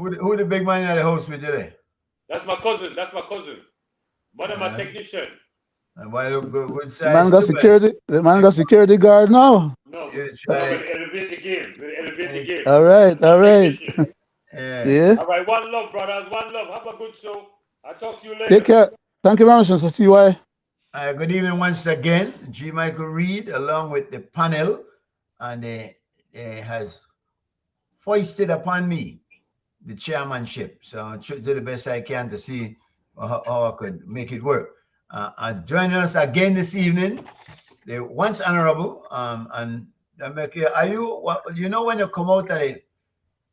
Who the big man in the house with today? That's my cousin. That's my cousin. One of my technicians. And why look good The size man got too, man? security. The man got security guard now. No, You no, try. we'll elevate the game. We'll elevate the game. All right, My all right. technician. Yeah. Yeah. All right, one love, brothers. One love. Have a good show. I'll talk to you Take later. care. Thank you very much, Mr. CY. Good evening once again. G. Michael Reed, along with the panel, and has foisted upon me the chairmanship. So I'll do the best I can to see how I could make it work. Joining us again this evening, the once honorable, and are you know when you come out of the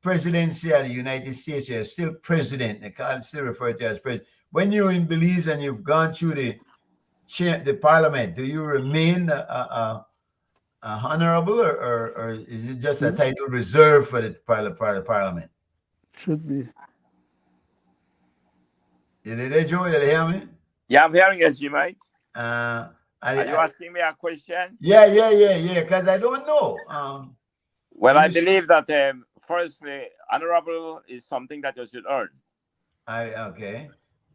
presidency of the United States, you're still president. They can still refer to you as president. When you're in Belize and you've gone through the parliament, do you remain honorable, or is it just a title reserved for the parliament? Should be. You there, Joe? You hear me? Yeah, I'm hearing you, G. Mike. Are you asking me a question? Yeah. Because I don't know. Well, I believe that firstly, honorable is something that you should earn. Okay.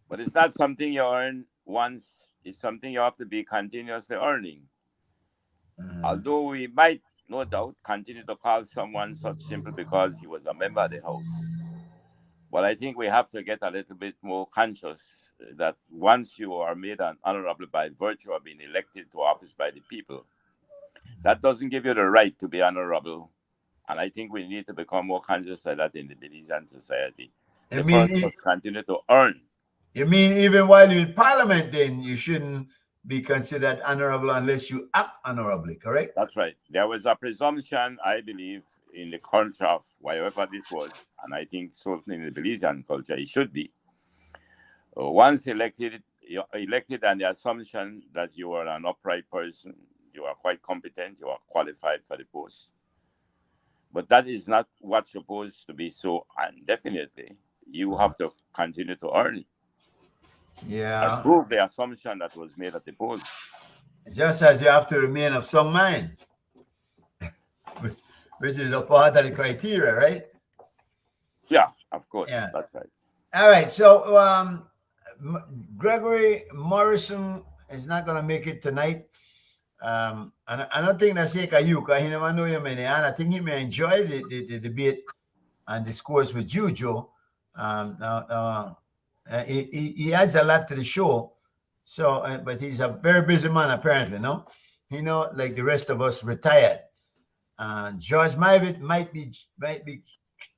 But it's not something you earn once. It's something you have to be continuously earning. Although we might, no doubt, continue to call someone such simple because he was a member of the House. But I think we have to get a little bit more conscious that once you are made an honorable by virtue of being elected to office by the people, that doesn't give you the right to be honorable. And I think we need to become more conscious of that in the Belizean society. The person must continue to earn. You mean even while you're in parliament, then you shouldn't be considered honorable unless you act honorably, correct? That's right. There was a presumption, I believe, in the culture of wherever this was, and I think certainly in the Belizean culture, it should be. Once elected, you're elected on the assumption that you are an upright person, you are quite competent, you are qualified for the post. But that is not what's supposed to be so, and definitely you have to continue to earn it. Yeah. Prove the assumption that was made at the polls. Just as you have to remain of some mind, which is a part of the criteria, right? Yeah, of course. Yeah. That's right. All right. So Gregory Morrison is not going to make it tonight. And I don't think that's it, you, because he never know you, man. And I think he may enjoy the debate and discourse with you, Joe. He adds a lot to the show. So, but he's a very busy man, apparently, no? He know, like the rest of us, retired. George Mavitt might be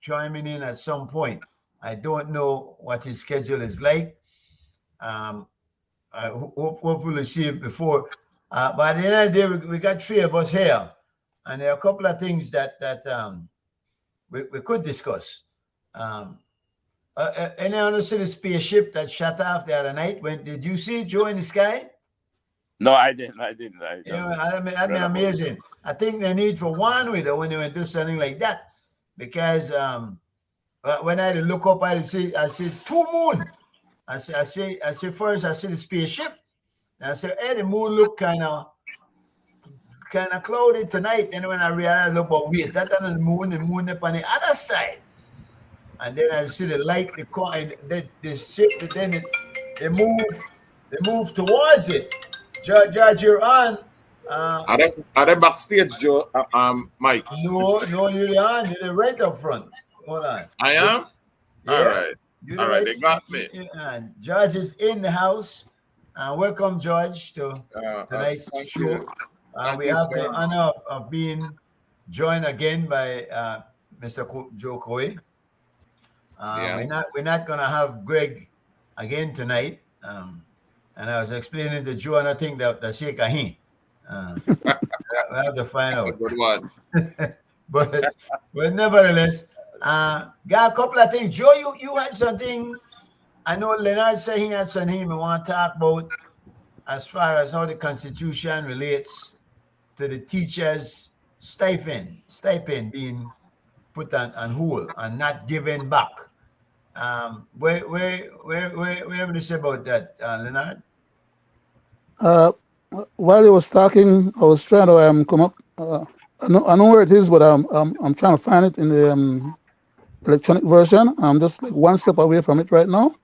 chiming in at some point. I don't know what his schedule is like. I hopefully see it before. But at the end of the day, we got three of us here, and there are a couple of things that we could discuss. Anyone see the spaceship that shut off the other night? Did you see it, Joe, in the sky? No, I didn't. I mean, amazing. I think they need for one with it when they do something like that, because when I look up, I see two moon. I say first I see the spaceship, and I say, hey, the moon look kind of cloudy tonight. And when I realize, look, but wait, that's on the moon up on the other side. And then I see the light, the ship, then they move towards it. Judge, you're on. Are they backstage, Joe? Mike? No, you're on. You're right up front. Hold on. I am? Yeah. All right. They got me. George is in the house. Welcome, George, to tonight's show. We have the honor of being joined again by Mr. Joe Coy. Yes. We're not gonna have Greg again tonight. And I was explaining to Joe, and I think that Sheikh Ahin. We have to find out. That's a good one. but nevertheless, got a couple of things. Joe, you had something. I know Leonard said he had something we want to talk about as far as how the Constitution relates to the teachers' stipend being put on hold and not given back. Where have you say about that, Leonard? While he was talking, I was trying to come up. I know where it is, but I'm trying to find it in electronic version. I'm just like one step away from it right now.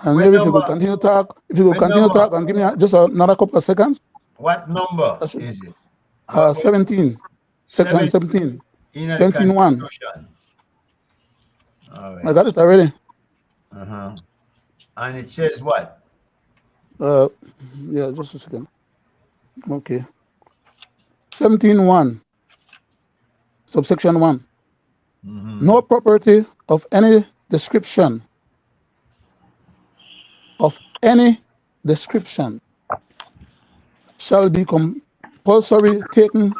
And What maybe if you number? could continue talk, What number? and give me just another couple of seconds. What number That's it. is it? What- 17, section 17, in the 17.1. Constitution. All I right. got it already. Uh-huh. And it says what? Yeah, just a second. Okay. 17.1, subsection 1. Mhm. No property of any description shall be compulsory taken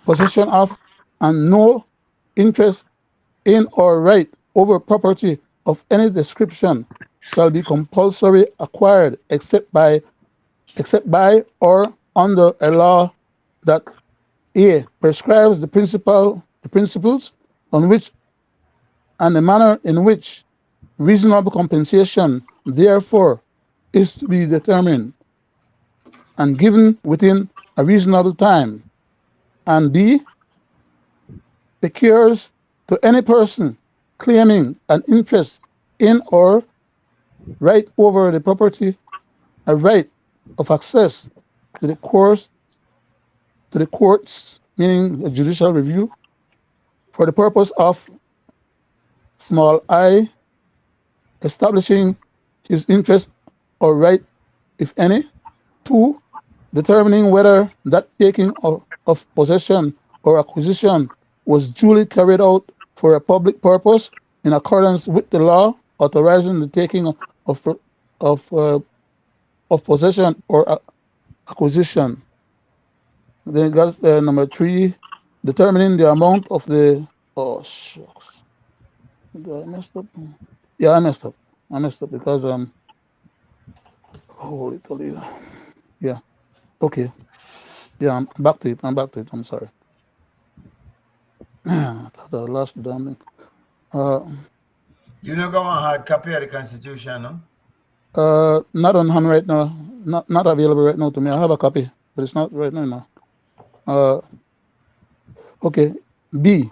possession of, and no interest in or right over property of any description shall be compulsory acquired except by or under a law that A prescribes the principles on which and the manner in which reasonable compensation therefore is to be determined and given within a reasonable time, and B secures to any person claiming an interest in or right over the property a right of access to the courts, meaning a judicial review, for the purpose of small I, establishing his interest or right, if any. 2, determining whether that taking of possession or acquisition was duly carried out for a public purpose in accordance with the law authorizing the taking of possession or acquisition. Then that's number 3, determining the amount of the. Oh shucks, did I messed up? Yeah, I messed up because holy Toledo. Yeah. Okay. Yeah, I'm back to it. I'm sorry. I thought I lost the damn thing. You know, go on hard copy of the Constitution, no? Not on hand right now. Not available right now to me. I have a copy, but it's not right now. Okay. B.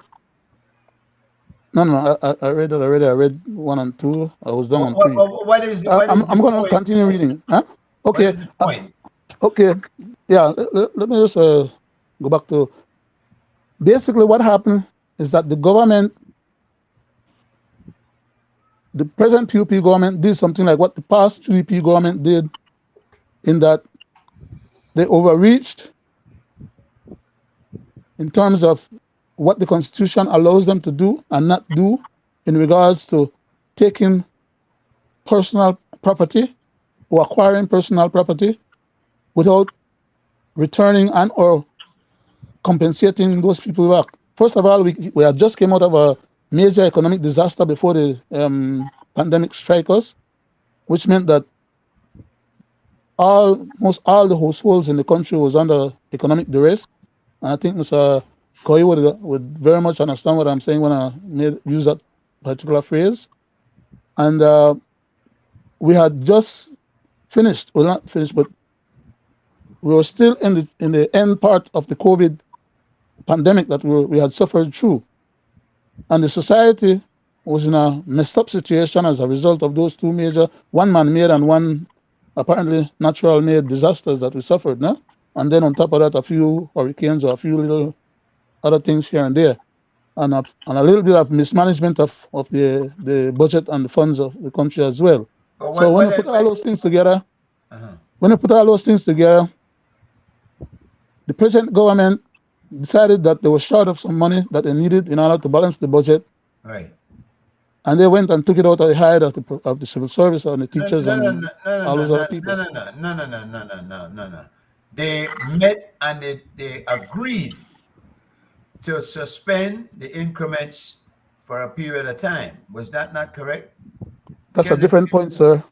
No. I read it already. I read 1 and 2. I was done on 3. What is the I'm going to point? continue reading. Huh? Okay. What is the point? Okay. Yeah. Let me just go back to. Basically, what happened is that the present PUP government did something like what the past PUP government did, in that they overreached in terms of what the Constitution allows them to do and not do in regards to taking personal property or acquiring personal property without returning and or compensating those people back. First of all, we had just came out of a major economic disaster before the pandemic struck us, which meant that almost all the households in the country was under economic duress. And I think Mr. Koi would very much understand what I'm saying when I use that particular phrase. And we had just finished, well, not finished, but we were still in the end part of the COVID pandemic that we had suffered through. And the society was in a messed up situation as a result of those two major, one man-made and one apparently natural-made disasters that we suffered, no? And then on top of that, a few hurricanes or a few little other things here and there, and a little bit of mismanagement of the budget and the funds of the country as well. So when we put all those things together, the present government decided that they were short of some money that they needed in order to balance the budget. Right. And they went and took it out of the hide of the civil service and the teachers and all those other people. No. They met and they agreed to suspend the increments for a period of time. Was that not correct? That's a different point, sir.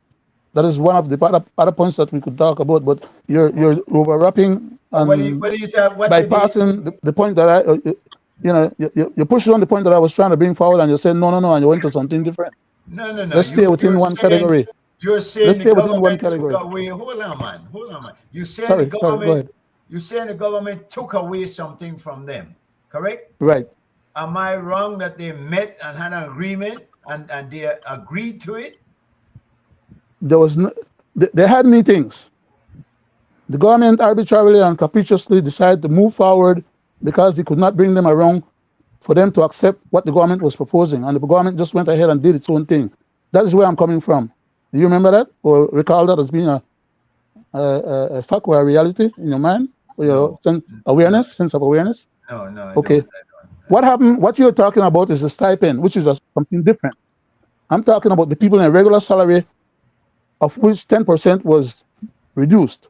That is one of the other points that we could talk about, but you're overlapping and bypassing the point that you're pushing on the point that I was trying to bring forward, and you're saying no, and you went to something different. No. Let's stay within one category. You're saying let's stay within one category. Hold on, man. You saying sorry, the government? go ahead. You saying the government took away something from them, correct? Right. am I wrong that they met and had an agreement and they agreed to it? There was no, they had meetings. The government arbitrarily and capriciously decided to move forward because they could not bring them around for them to accept what the government was proposing. And the government just went ahead and did its own thing. That is where I'm coming from. Do you remember that? Or recall that as being a fact or a reality in your mind? Or your awareness, sense of awareness? No, no. Okay. What happened? What you're talking about is a stipend, which is something different. I'm talking about the people in a regular salary, of which 10% was reduced.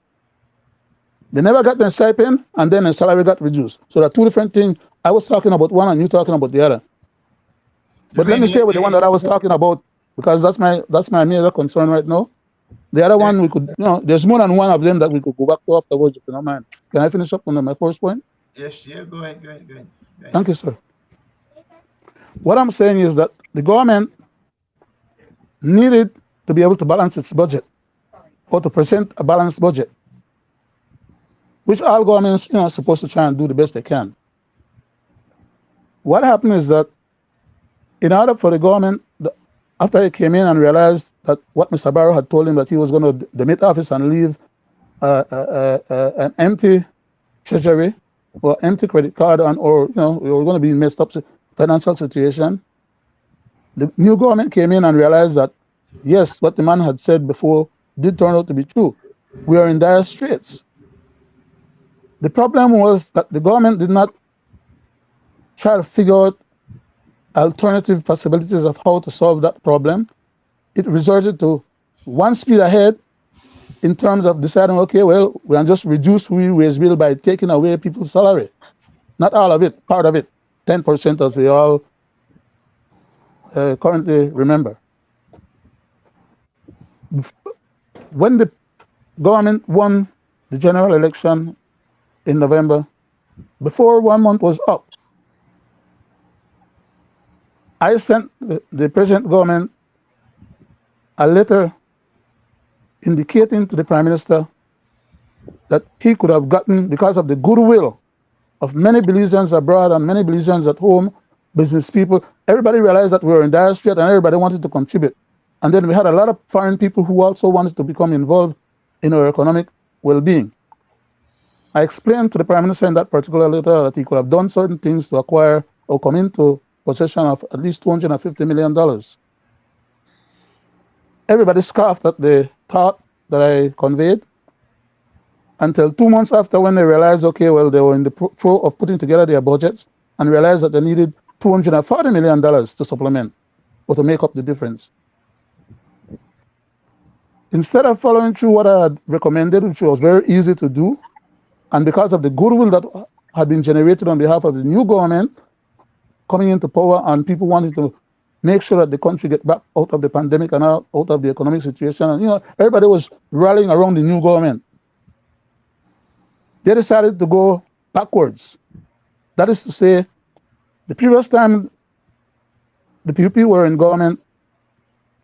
They never got their stipend, and then their salary got reduced. So there are two different things. I was talking about one, and you're talking about the other. But let me share with the one that I was talking about, because that's my major concern right now. The other one we could, there's more than one of them that we could go back to afterwards, if you don't mind. Can I finish up on my first point? Yes, yeah, go ahead. Thank you, sir. What I'm saying is that the government needed to be able to balance its budget, or to present a balanced budget, which all governments, are supposed to try and do the best they can. What happened is that in order for the government, after he came in and realized that what Mr. Barrow had told him, that he was going to demit office and leave an empty treasury or empty credit card, or we were going to be in a messed up financial situation, the new government came in and realized that, yes, what the man had said before did turn out to be true. We are in dire straits. The problem was that the government did not try to figure out alternative possibilities of how to solve that problem. It resorted to one speed ahead in terms of deciding, okay, well, we can just reduce wage bill by taking away people's salary. Not all of it, part of it, 10%, as we all currently remember. When the government won the general election in November, before 1 month was up, I sent the present government a letter indicating to the Prime Minister that he could have gotten, because of the goodwill of many Belizeans abroad and many Belizeans at home, business people, everybody realized that we were in dire straits and everybody wanted to contribute. And then we had a lot of foreign people who also wanted to become involved in our economic well-being. I explained to the Prime Minister in that particular letter that he could have done certain things to acquire or come into possession of at least $250 million. Everybody scoffed at the thought that I conveyed, until 2 months after, when they realized, okay, well, they were in the throes of putting together their budgets and realized that they needed $240 million to supplement or to make up the difference. Instead of following through what I had recommended, which was very easy to do, and because of the goodwill that had been generated on behalf of the new government coming into power and people wanting to make sure that the country get back out of the pandemic and out of the economic situation, and everybody was rallying around the new government, they decided to go backwards. That is to say, the previous time the PUP were in government,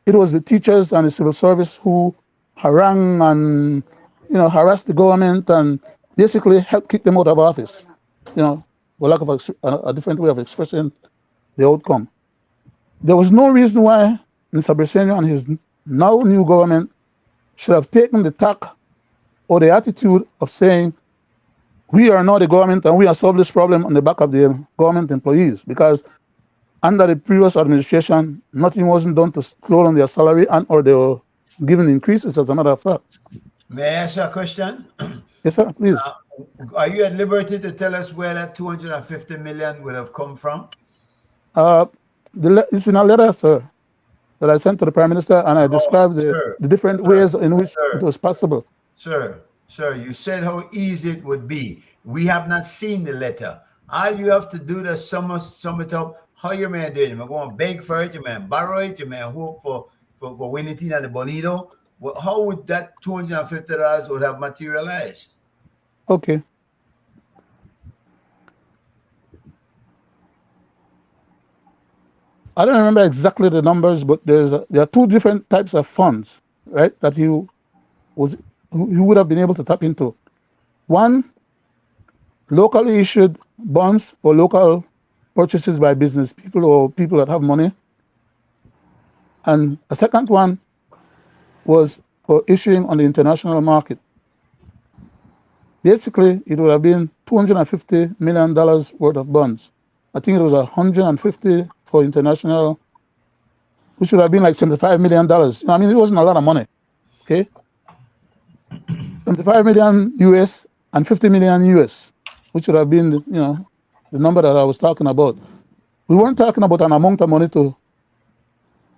it was the teachers and the civil service who harangued and harassed the government and basically helped kick them out of office, for lack of a different way of expressing the outcome. There was no reason why Mr. Briceño and his now new government should have taken the tack or the attitude of saying, we are now the government and we have solved this problem on the back of the government employees, because under the previous administration, nothing wasn't done to slow down their salary or they were given increases, as a matter of fact. May I ask you a question? Yes, sir, please. Are you at liberty to tell us where that $250 million would have come from? It's in a letter, sir, that I sent to the Prime Minister, and I described the different ways in which it was possible. Sir, you said how easy it would be. We have not seen the letter. All you have to do is sum it up. How you may do it? You may go and beg for it, you may borrow it, you may hope for winning it at the Bonito. Well, how would that $250 would have materialized? Okay. I don't remember exactly the numbers, but there are two different types of funds, right, that he would have been able to tap into. One, locally issued bonds for local purchases by business people or people that have money. And a second one was for issuing on the international market. Basically, it would have been $250 million worth of bonds. I think it was 150 for international, which would have been like $75 million. I mean, it wasn't a lot of money, okay? 75 million US and 50 million US, which would have been, the number that I was talking about. We weren't talking about an amount of money to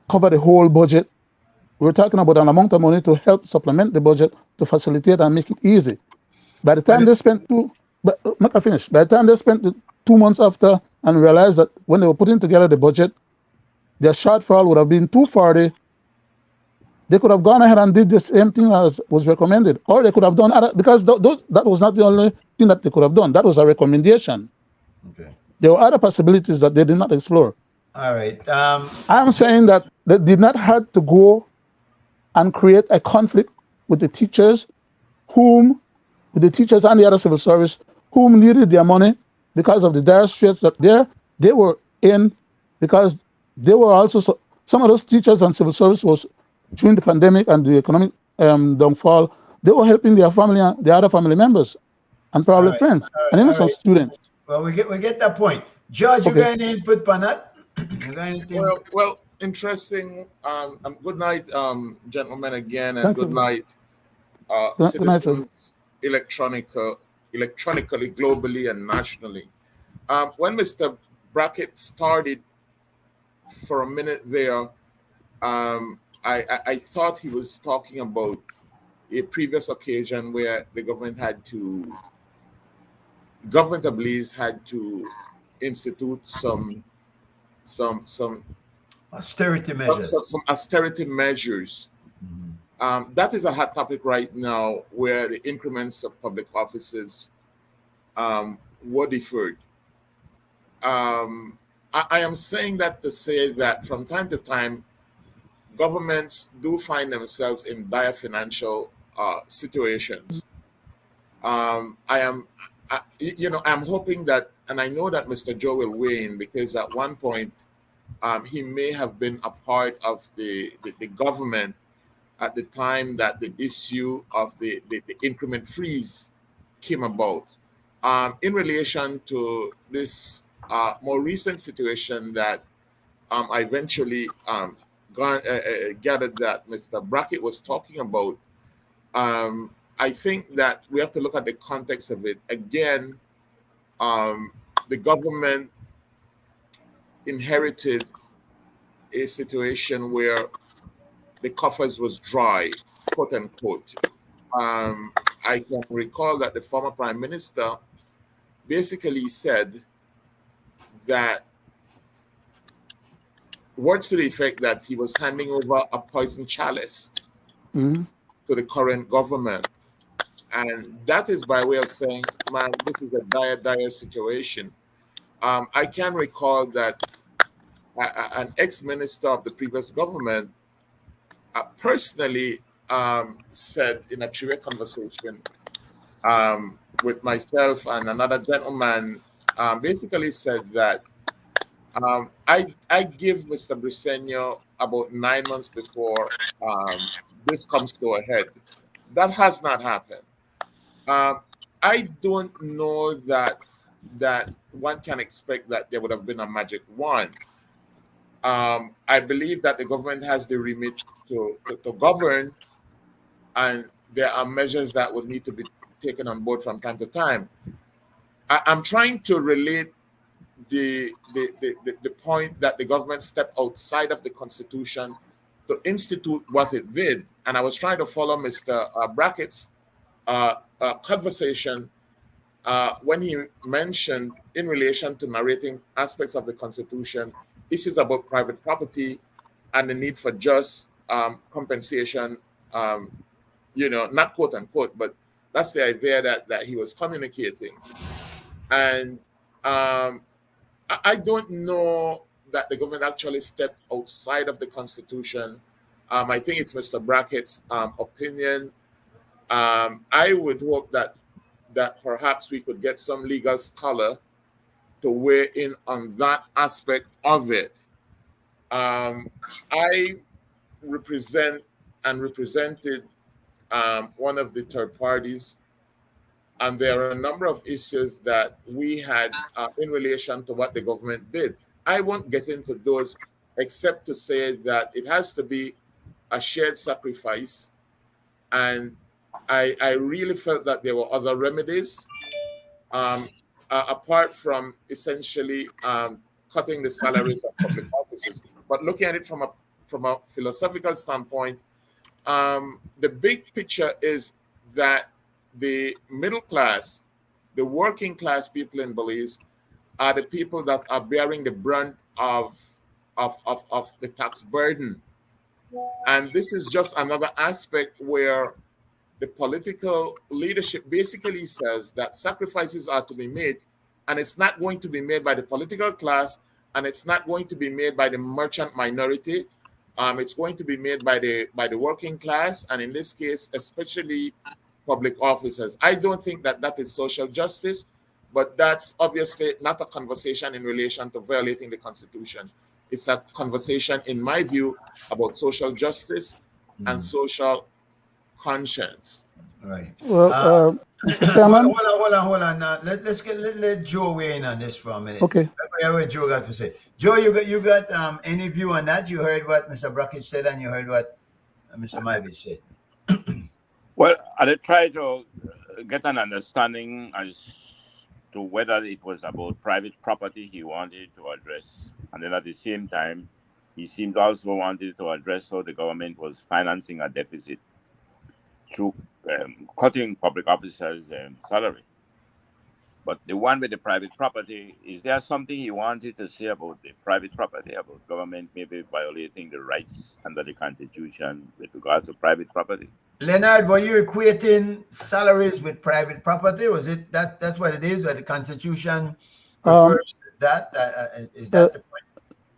cover the whole budget. We were talking about an amount of money to help supplement the budget to facilitate and make it easy. By the time they spent By the time they spent the 2 months after and realized that when they were putting together the budget, their shortfall would have been 240. They could have gone ahead and did the same thing as was recommended, or they could have done other, because that was not the only thing that they could have done. That was a recommendation. Okay. There were other possibilities that they did not explore. All right. I'm saying that they did not have to go and create a conflict with the teachers, and the other civil service whom needed their money because of the dire straits that they were in, because they were also some of those teachers and civil service was during the pandemic and the economic downfall. They were helping their family, the other family members, and probably friends, and even some students. Well, we get that point. George, you got any input on that? You got anything? Well, interesting. Good night, gentlemen, again, and good night, citizens, electronically, globally, and nationally. When Mr. Brackett started for a minute there, I thought he was talking about a previous occasion where the government had to institute some austerity measures. Some austerity measures. Mm-hmm. That is a hot topic right now, where the increments of public offices were deferred. I am saying that to say that from time to time, governments do find themselves in dire financial situations. I'm hoping that, and I know that Mr. Joe will weigh in, because at one point he may have been a part of the government at the time that the issue of the increment freeze came about. In relation to this more recent situation that I eventually gathered that Mr. Brackett was talking about, I think that we have to look at the context of it. Again, the government inherited a situation where the coffers was dry, quote unquote. I can recall that the former prime minister basically said that, words to the effect that he was handing over a poison chalice to the current government. And that is by way of saying, man, this is a dire situation. I can recall that an ex-minister of the previous government personally said in a trivia conversation with myself and another gentleman, basically said that I give Mr. Briceño about 9 months before this comes to a head. That has not happened. I don't know that one can expect that there would have been a magic wand. I believe that the government has the remit to govern, and there are measures that would need to be taken on board from time to time. I'm trying to relate the point that the government stepped outside of the Constitution to institute what it did, and I was trying to follow Mr. Brackett's conversation when he mentioned, in relation to narrating aspects of the Constitution, issues about private property and the need for just compensation, not quote unquote, but that's the idea that he was communicating. And I don't know that the government actually stepped outside of the Constitution. I think it's Mr. Brackett's opinion. I would hope that perhaps we could get some legal scholar to weigh in on that aspect of it. I represent and represented one of the third parties, and there are a number of issues that we had in relation to what the government did. I won't get into those except to say that it has to be a shared sacrifice, and I really felt that there were other remedies apart from essentially cutting the salaries of public officers. But looking at it from a philosophical standpoint, the big picture is that the middle class, the working class people in Belize are the people that are bearing the brunt of the tax burden. And this is just another aspect where the political leadership basically says that sacrifices are to be made, and it's not going to be made by the political class, and it's not going to be made by the merchant minority. It's going to be made by the working class, and in this case, especially public officers. I don't think that that is social justice, but that's obviously not a conversation in relation to violating the Constitution. It's a conversation, in my view, about social justice and social conscience. Right. Well, Mr. Chairman. Hold on. Now, let Joe weigh in on this for a minute. Okay. What Joe got to say. Joe, you got any view on that? You heard what Mr. Brockett said, and you heard what Mr. Mivett said. Well, I try to get an understanding as to whether it was about private property he wanted to address, and then at the same time, he seemed also wanted to address how the government was financing a deficit through cutting public officers' salary. But the one with the private property, is there something he wanted to say about the private property, about government maybe violating the rights under the Constitution with regard to private property? Leonard, were you equating salaries with private property? Was it that's what it is, where the Constitution refers to that? Is that the point?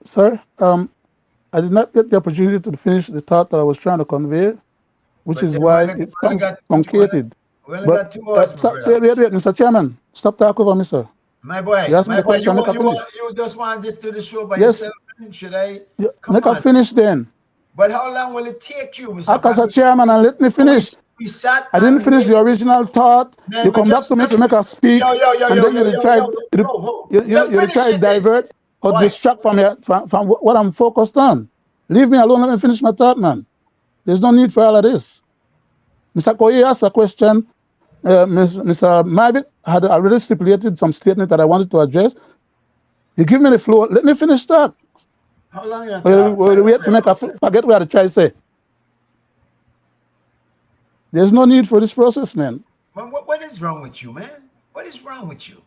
Sir, I did not get the opportunity to finish the thought that I was trying to convey, which is why it sounds truncated. We only got 2 hours. Wait, Mr. Chairman, stop talking over me, sir. My boy, You asked me the question, you just want this to the show by yourself? Should I? Make a finish then. But how long will it take you, Mr. As a chairman, and let me finish. We sat. I didn't finish the original thought. Man, you come back to me to make a speak, and then you try to divert or distract from what I'm focused on. Leave me alone. Let me finish my thought, man. There's no need for all of this. Mr. Koyi asked a question. Mr. Mivett had already stipulated some statement that I wanted to address. You give me the floor. Let me finish that. How long you wait to make a forget what I try to say. There's no need for this process, man. What is wrong with you, man? What is wrong with you?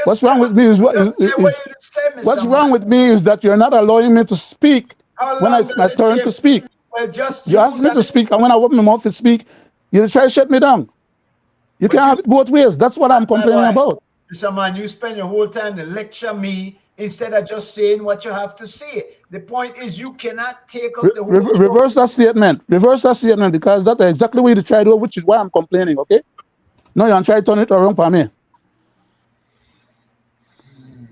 What's wrong with me is what's wrong with me is that you're not allowing me to speak when it's my turn to speak. Well, you asked me to speak, and when I open my mouth to speak, you try to shut me down. You can't have it both ways. That's what I'm complaining about. Mr. Man, you spend your whole time to lecture me instead of just saying what you have to say. The point is, you cannot take up the whole reverse that statement. Reverse that statement, because that's exactly what you try to do, which is why I'm complaining, okay? No, you're trying to turn it around for me.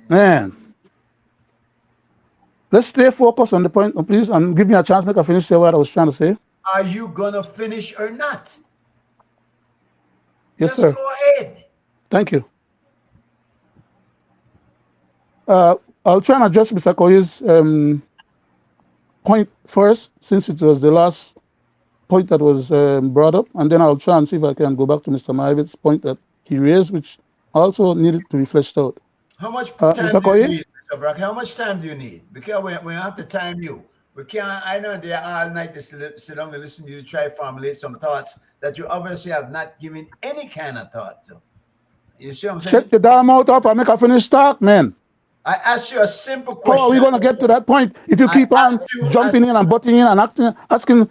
Man. Let's stay focused on the point, please, and give me a chance to make a finish say what I was trying to say. Are you gonna finish or not? Yes, Just sir. Go ahead. Thank you. I'll try and address Mr. Koyi's point first, since it was the last point that was brought up, and then I'll try and see if I can go back to Mr. Mivett's point that he raised, which also needed to be fleshed out. How much time Mr. do you Koyi? need, Mr. Brock? How much time do you need? Because we have to time you. We can't. I know they're all night to sit down and listen to you try to formulate some thoughts that you obviously have not given any kind of thought to. You see what I'm saying? Shut your damn mouth up and make a finish talk, man. I asked you a simple question. How are we going to get to that point if you keep on jumping in and butting in and asking,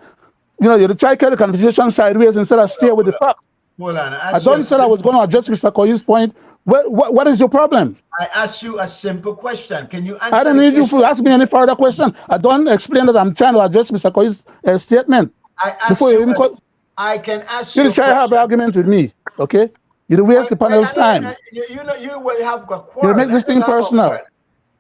you try to carry the conversation sideways instead of stay with the facts. Hold on. I don't say I was going to address Mr. Koyi's point. What is your problem? I asked you a simple question. Can you answer? I don't need you to ask me any further question. I don't explain that I'm trying to address Mr. Koyi's statement. I asked you. I can ask you. You try to have an argument with me, okay? You waste the panel's time. You will have a quarrel. You make this thing personal.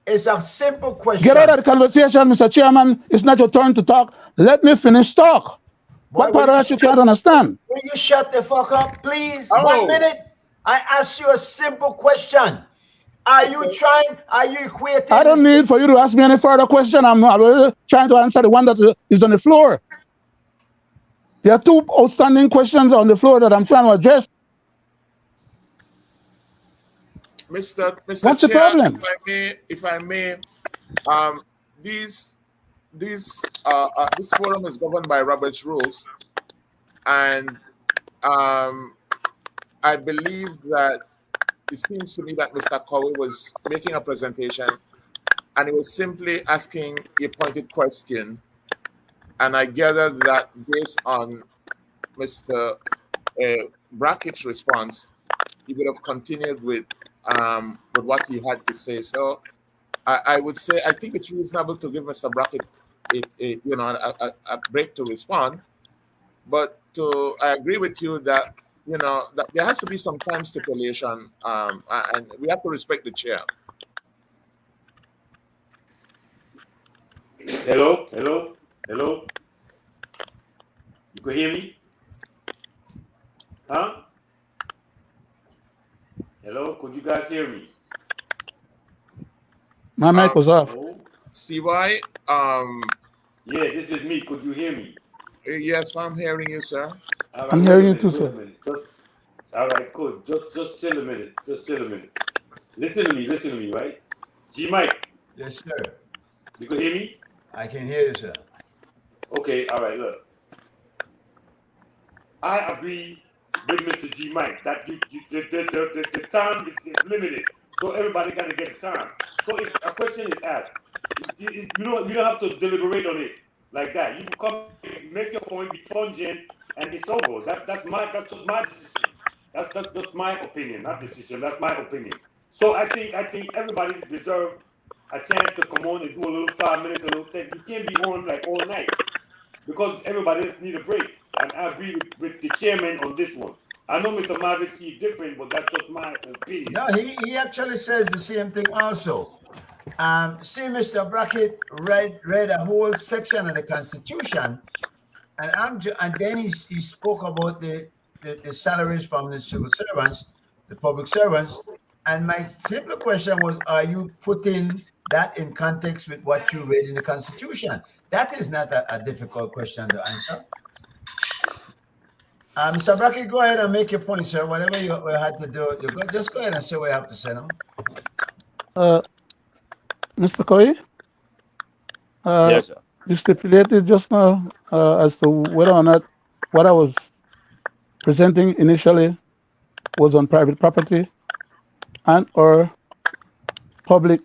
It's a simple question. Get out of the conversation, Mr. Chairman. It's not your turn to talk. Let me finish talk. What part of that you can't understand? Will you shut the fuck up, please? Oh. 1 minute. I asked you a simple question. Are you equating? I don't need for you to ask me any further question. I'm trying to answer the one that is on the floor. There are two outstanding questions on the floor that I'm trying to address. Mr. What's the Chair, problem? if I may, this forum is governed by Robert's rules, and I believe that it seems to me that Mr. Cowie was making a presentation, and he was simply asking a pointed question, and I gather that based on Mr. Brackett's response, he would have continued with what he had to say. So I would say I think it's reasonable to give Mr. Brackett a break to respond. But I agree with you that that there has to be some time stipulation, and we have to respect the chair. Hello. You can hear me? Huh? Hello, could you guys hear me? My mic was off. Hello? CY, Yeah, this is me. Could you hear me? yes, I'm hearing you, sir. All right, I'm wait hearing a you minute, too, wait a sir. minute. All right, good. Just chill a minute. Listen to me, right? G Mike, Yes, sir. you can hear me? I can hear you, sir. Okay, all right, look. I agree with Mr. G Mike that the time is limited, so everybody got to get time. So if a question is asked, you don't have to deliberate on it like that. You can come, make your point, be pungent, and it's over. That's just my decision. That's just my opinion, not decision. That's my opinion. So I think everybody deserves a chance to come on and do a little 5 minutes, a little thing. You can't be on like all night because everybody else need a break. And I agree with the chairman on this one. I know Mr. Mavic is different, but that's just my opinion. No, he actually says the same thing also. See, Mr. Brackett read a whole section of the Constitution, and then he spoke about the salaries from the civil servants, the public servants. And my simple question was, are you putting that in context with what you read in the Constitution? That is not a difficult question to answer. Mr. Brackett, go ahead and make your point, sir. Whatever you had to do, just go ahead and say what you have to say now. Mr. Cowie? Yes, sir. You stipulated just now as to whether or not what I was presenting initially was on private property and or public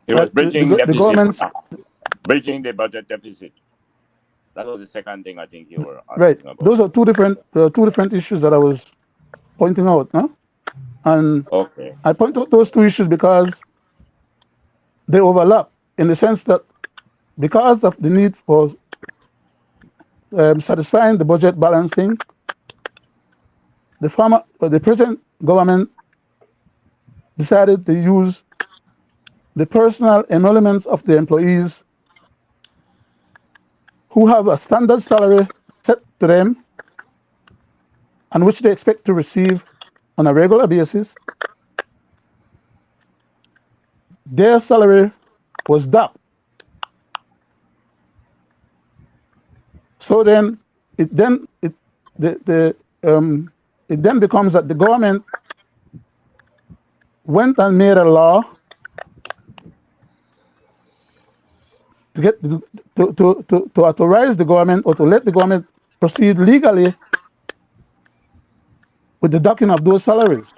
He was bridging the deficit, government's bridging the budget deficit. That was the second thing I think you were asking right. about. Those are two different issues that I was pointing out, no? And Okay. I point out those two issues because they overlap in the sense that because of the need for satisfying the budget balancing, the present government decided to use the personal emoluments of the employees who have a standard salary set to them and which they expect to receive on a regular basis. Their salary was docked. So then it then becomes that the government went and made a law to get to authorize the government or to let the government proceed legally with the docking of those salaries.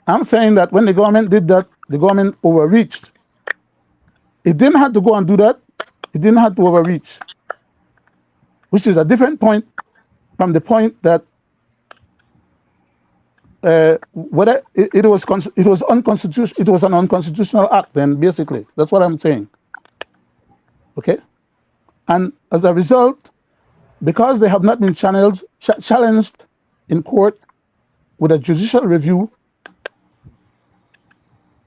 I'm saying that when the government did that, the government overreached. It didn't have to go and do that. It didn't have to overreach, which is a different point from the point that whether it was unconstitutional, it was an unconstitutional act. Then basically, that's what I'm saying. Okay? And as a result, because they have not been challenged in court with a judicial review,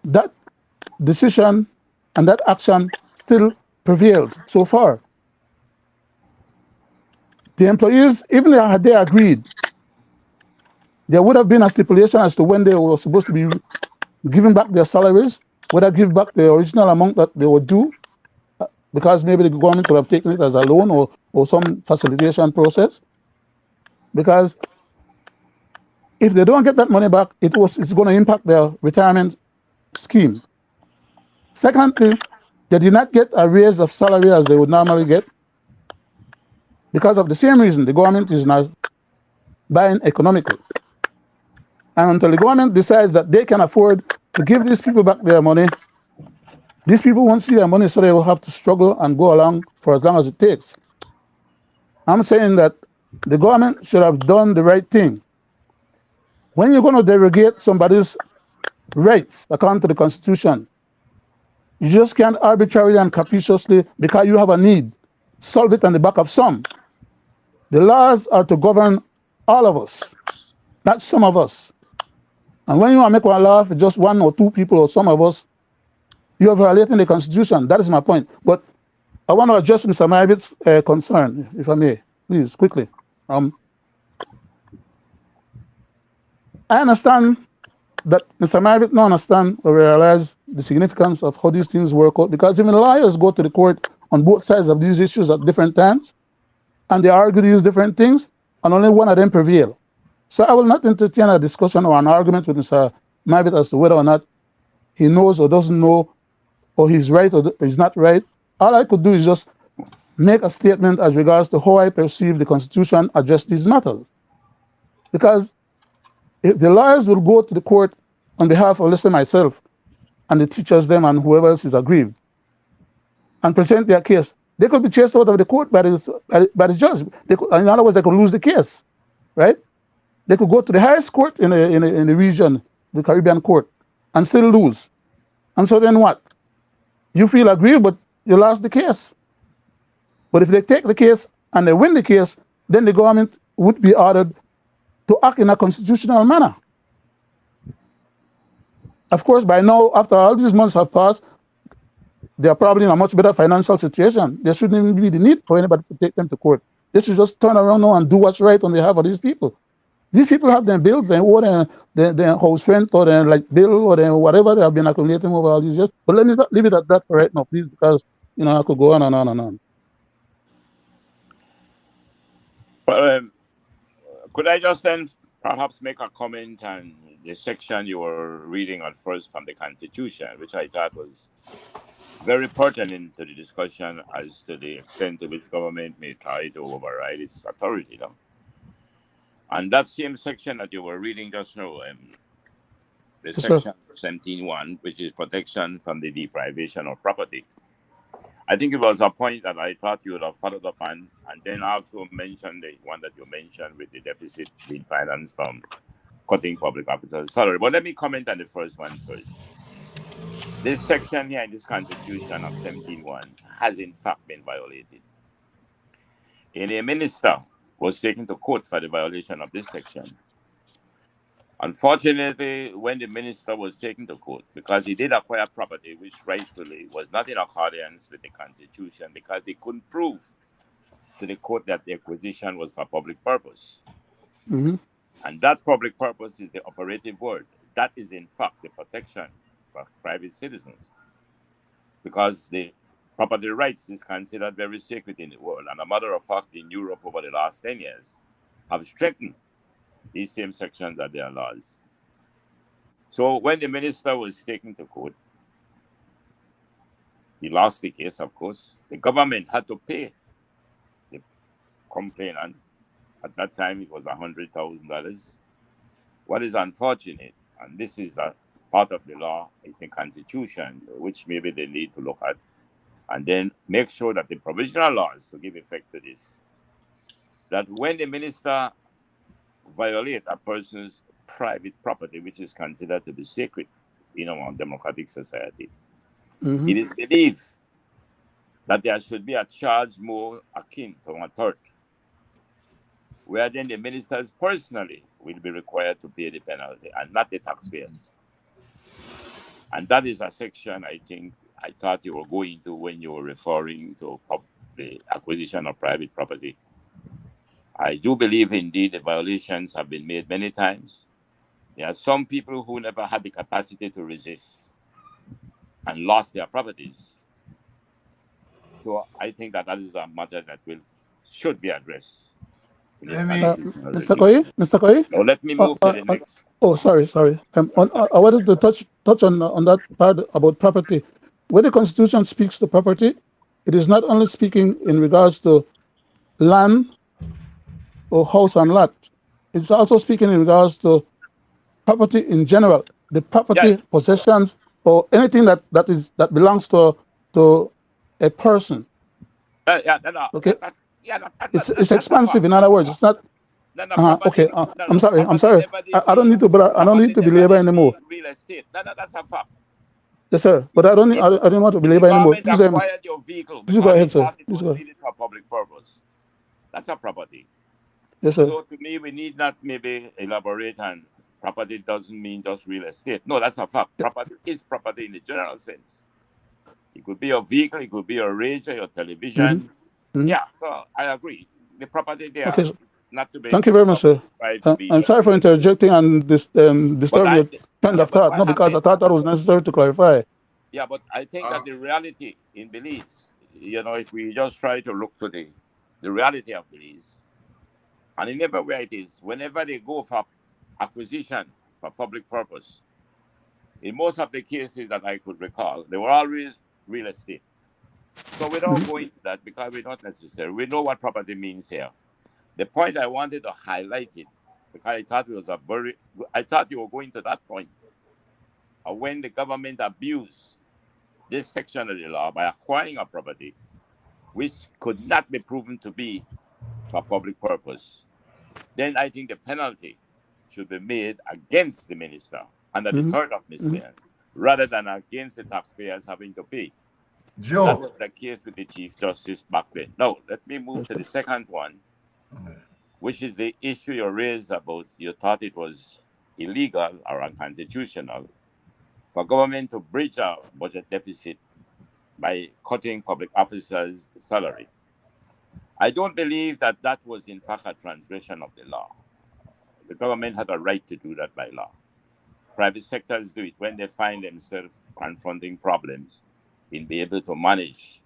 that decision and that action still prevails so far. The employees, even had they agreed, there would have been a stipulation as to when they were supposed to be giving back their salaries, whether give back the original amount that they were due, because maybe the government could have taken it as a loan or some facilitation process. Because if they don't get that money back, it's going to impact their retirement scheme. Secondly, they did not get a raise of salary as they would normally get because of the same reason. The government is now buying economically. And until the government decides that they can afford to give these people back their money, these people won't see their money, so they will have to struggle and go along for as long as it takes. I'm saying that the government should have done the right thing. When you're going to derogate somebody's rights according to the Constitution, you just can't arbitrarily and capriciously, because you have a need, solve it on the back of some. The laws are to govern all of us, not some of us. And when you want to make one law for just one or two people or some of us, you are violating the Constitution. That is my point. But I want to address Mr. Marabit's concern, if I may, please, quickly. I understand that Mr. Marabit don't understand or realize the significance of how these things work out, because even lawyers go to the court on both sides of these issues at different times, and they argue these different things, and only one of them prevail. So I will not entertain a discussion or an argument with Mr. Marabit as to whether or not he knows or doesn't know, or he's right or he's not right. All I could do is just make a statement as regards to how I perceive the Constitution address these matters. Because if the lawyers will go to the court on behalf of, let's say, myself, and the teachers, them, and whoever else is aggrieved, and present their case, they could be chased out of the court by the judge. In other words, they could lose the case, right? They could go to the highest court in the region, the Caribbean court, and still lose. And so then what? You feel aggrieved, but you lost the case. But if they take the case and they win the case, then the government would be ordered to act in a constitutional manner. Of course, by now, after all these months have passed, they are probably in a much better financial situation. There shouldn't even be the need for anybody to take them to court. They should just turn around now and do what's right on behalf of these people. These people have their bills, they owe their house rent, or their bill, or their whatever they have been accumulating over all these years. But let me leave it at that for right now, please, because I could go on and on and on. Well, could I just then perhaps make a comment on the section you were reading at first from the Constitution, which I thought was very pertinent to the discussion as to the extent to which government may try to override its authority. And that same section that you were reading just now, the section 17.1, which is protection from the deprivation of property. I think it was a point that I thought you would have followed up on, and then also mentioned the one that you mentioned with the deficit being financed from cutting public officers' salary. But let me comment on the first one first. This section here in this Constitution of 17.1 has in fact been violated. And a minister was taken to court for the violation of this section. Unfortunately, when the minister was taken to court, because he did acquire property which rightfully was not in accordance with the Constitution, because he couldn't prove to the court that the acquisition was for public purpose. Mm-hmm. And that public purpose is the operative word. That is in fact the protection for private citizens, because the property rights is considered very sacred in the world. And a matter of fact, in Europe over the last 10 years, have strengthened these same sections of their laws. So when the minister was taken to court, he lost the case, of course. The government had to pay the complainant. At that time, it was $100,000. What is unfortunate, and this is a part of the law, is the Constitution, which maybe they need to look at, and then make sure that the provisional laws to give effect to this, that when the minister violates a person's private property, which is considered to be sacred in a democratic society, Mm-hmm. it is believed that there should be a charge more akin to a third, where then the ministers personally will be required to pay the penalty and not the taxpayers. And that is a section I thought you were going to when you were referring to the acquisition of private property. I do believe indeed the violations have been made many times. There are some people who never had the capacity to resist and lost their properties. So I think that is a matter that should be addressed. Mr. Koyi? Now let me move to the next. Oh, sorry. I wanted to touch on that part about property. When the Constitution speaks to property, it is not only speaking in regards to land or house and lot. It's also speaking in regards to property in general, the property, possessions, or anything that belongs to a person. Okay. It's expansive. In other words, it's not. Okay. I'm sorry. I don't need to. But I don't need to belabor anymore. Real estate. That's a fact. Yes, sir. But I don't want to belabor anymore. Please, acquired your vehicle. Please go ahead, sir. Please go ahead. For public purpose. That's a property. Yes, sir. So to me, we need not maybe elaborate on property doesn't mean just real estate. No, that's a fact. Property is property in the general sense. It could be your vehicle, it could be your radio, your television. Mm-hmm. Yeah, so I agree. The property there. Okay. Not to be. Thank you very much, sir. I'm sorry for interjecting and disturbing your train of thought. No, because I thought that was necessary to clarify. Yeah, but I think that the reality in Belize, if we just try to look to the reality of Belize, and in everywhere it is, whenever they go for acquisition for public purpose, in most of the cases that I could recall, they were always real estate. So we don't go into that because we're not necessary. We know what property means here. The point I wanted to highlight it, because I thought I thought you were going to that point, when the government abused this section of the law by acquiring a property which could not be proven to be for public purpose, then I think the penalty should be made against the minister under the third of misdemeanor, rather than against the taxpayers having to pay. Joe. That was the case with the Chief Justice back then. Now, let me move to the second one, which is the issue you raised about you thought it was illegal or unconstitutional for government to bridge a budget deficit by cutting public officers' salary. I don't believe that was in fact a transgression of the law. The government had a right to do that by law. Private sectors do it when they find themselves confronting problems in being able to manage,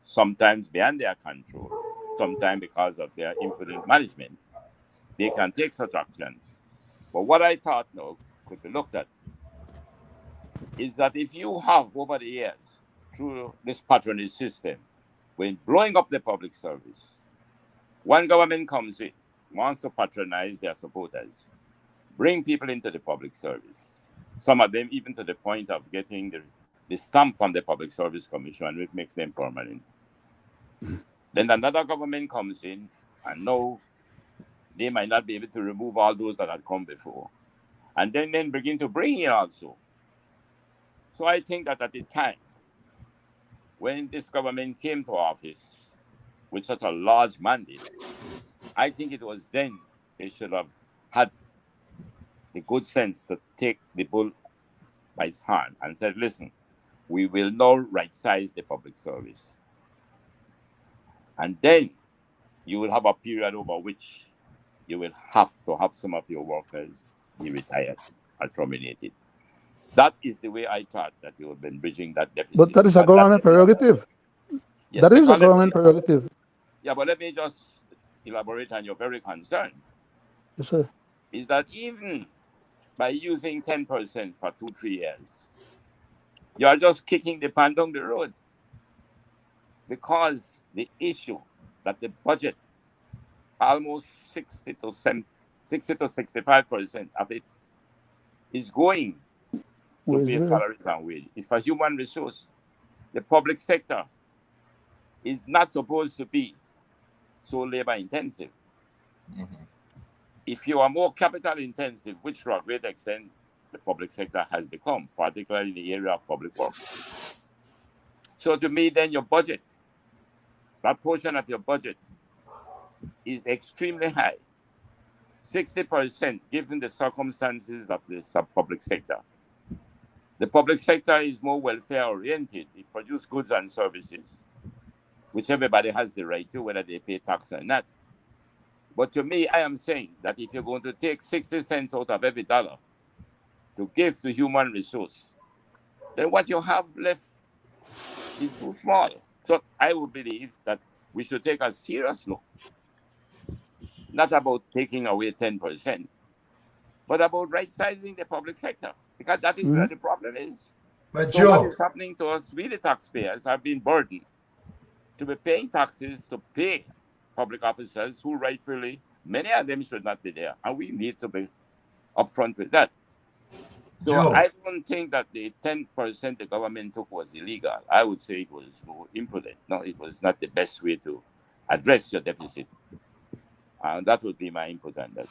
sometimes beyond their control, sometimes because of their imprudent management. They can take such actions. But what I thought now could be looked at is that if you have over the years, through this patronage system, when blowing up the public service, one government comes in, wants to patronize their supporters, bring people into the public service, some of them even to the point of getting the stamp from the Public Service Commission, which makes them permanent. Then another government comes in, and now they might not be able to remove all those that had come before. And then begin to bring in also. So I think that at the time, when this government came to office with such a large mandate, I think it was then they should have had the good sense to take the bull by its hand and said, listen, we will now right-size the public service. And then you will have a period over which you will have to have some of your workers be retired or terminated. That is the way I thought that you have been bridging that deficit. But that is a government prerogative. Yes, that is a government prerogative. Yeah, but let me just elaborate on your very concern. Yes, sir. Is that even by using 10% for 2-3 years, you are just kicking the can down the road. Because the issue that the budget, almost 60 to 65% of it is going to pay salaries and wages. It's for human resource. The public sector is not supposed to be so labor intensive. If you are more capital intensive, which to a great extent the public sector has become, particularly in the area of public works. So to me, then your budget that portion of your budget is extremely high. 60% given the circumstances of the public sector. The public sector is more welfare oriented. It produces goods and services, which everybody has the right to, whether they pay tax or not. But to me, I am saying that if you're going to take 60 cents out of every dollar to give to human resource, then what you have left is too small. So I would believe that we should take a serious look, not about taking away 10%, but about right-sizing the public sector, because that is where the problem is. But So Joe, what is happening to us, we the taxpayers have been burdened to be paying taxes to pay public officers who rightfully, many of them should not be there, and we need to be upfront with that. So Joe. I don't think that the 10% the government took was illegal. I would say it was more imprudent. No, it was not the best way to address your deficit. And that would be my input on that.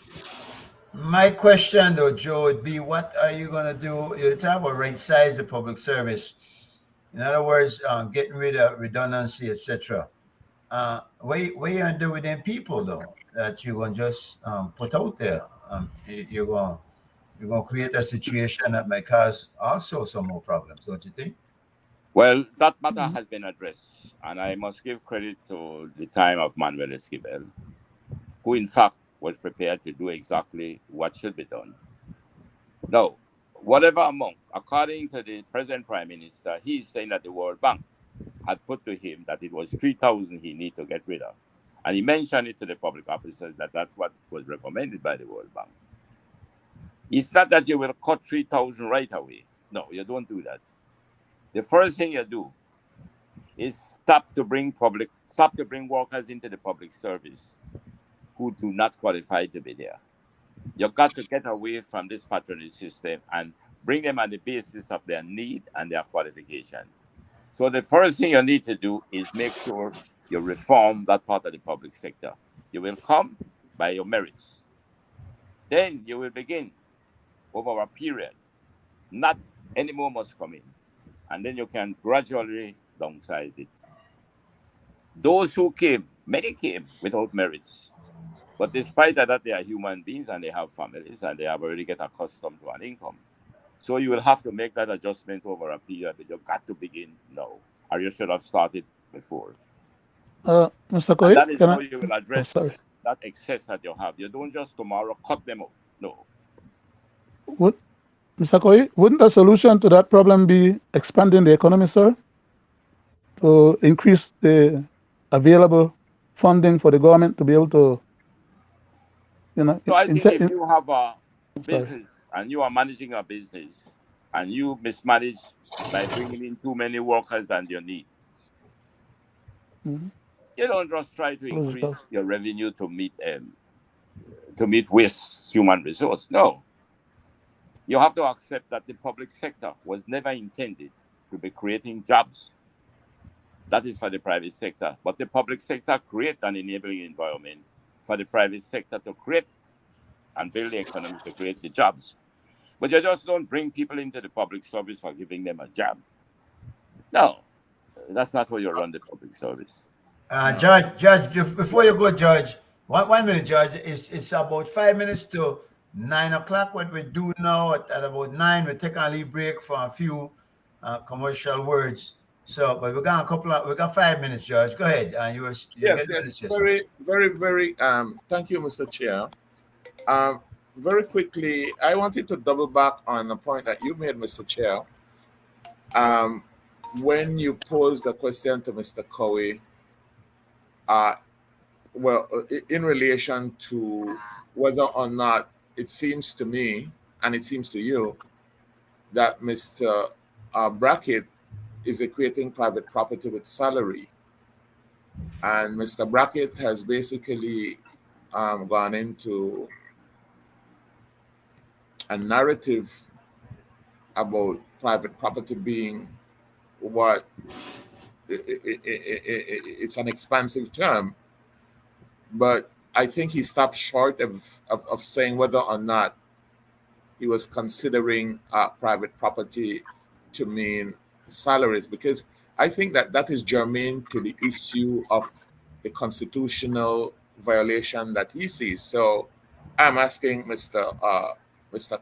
My question though, Joe, would be what are you going to do? You're talking about right size the public service. In other words, getting rid of redundancy, etc. What you going to do with them people though that you're going to just put out there? You're going to create a situation that might cause also some more problems, don't you think? Well, that matter has been addressed, and I must give credit to the time of Manuel Esquivel, who in fact was prepared to do exactly what should be done. Now, whatever amount, according to the present Prime Minister, he's saying that the World Bank had put to him that it was 3,000 he need to get rid of. And he mentioned it to the public officers that that's what was recommended by the World Bank. It's not that you will cut 3,000 right away. No, you don't do that. The first thing you do is stop to bring workers into the public service who do not qualify to be there. You've got to get away from this patronage system and bring them on the basis of their need and their qualification. So the first thing you need to do is make sure you reform that part of the public sector. You will come by your merits. Then you will begin over a period. Not any more must come in. And then you can gradually downsize it. Those who came, many came without merits. But despite that, they are human beings and they have families and they have already get accustomed to an income. So you will have to make that adjustment over a period, but you've got to begin now, or you should have started before. Mr. Koi, that is how you will address that excess that you have. You don't just tomorrow cut them out. No. Mr. Koi, wouldn't the solution to that problem be expanding the economy, sir? To increase the available funding for the government to be able to, So I think if you have a business and you are managing a business and you mismanage by bringing in too many workers than you need, you don't just try to increase your revenue to meet waste human resource. No. You have to accept that the public sector was never intended to be creating jobs. That is for the private sector. But the public sector creates an enabling environment for the private sector to create and build the economy to create the jobs. But you just don't bring people into the public service for giving them a job. No, that's not how you run the public service. Judge, before you go, Judge, one minute, Judge. It's about 5 minutes to 9 o'clock. What we do now at about 9, we take a leave break for a few commercial words. So, but we got 5 minutes, Judge. Go ahead. Yes. Very, very, very. Thank you, Mr. Chair. Very quickly, I wanted to double back on the point that you made, Mr. Chair. When you posed the question to Mr. Cowie, in relation to whether or not it seems to me, and it seems to you, that Mr. Brackett is equating private property with salary. And Mr. Brackett has basically gone into a narrative about private property being what it's an expansive term, but I think he stopped short of saying whether or not he was considering private property to mean salaries, because I think that is germane to the issue of the constitutional violation that he sees. So I'm asking Mr.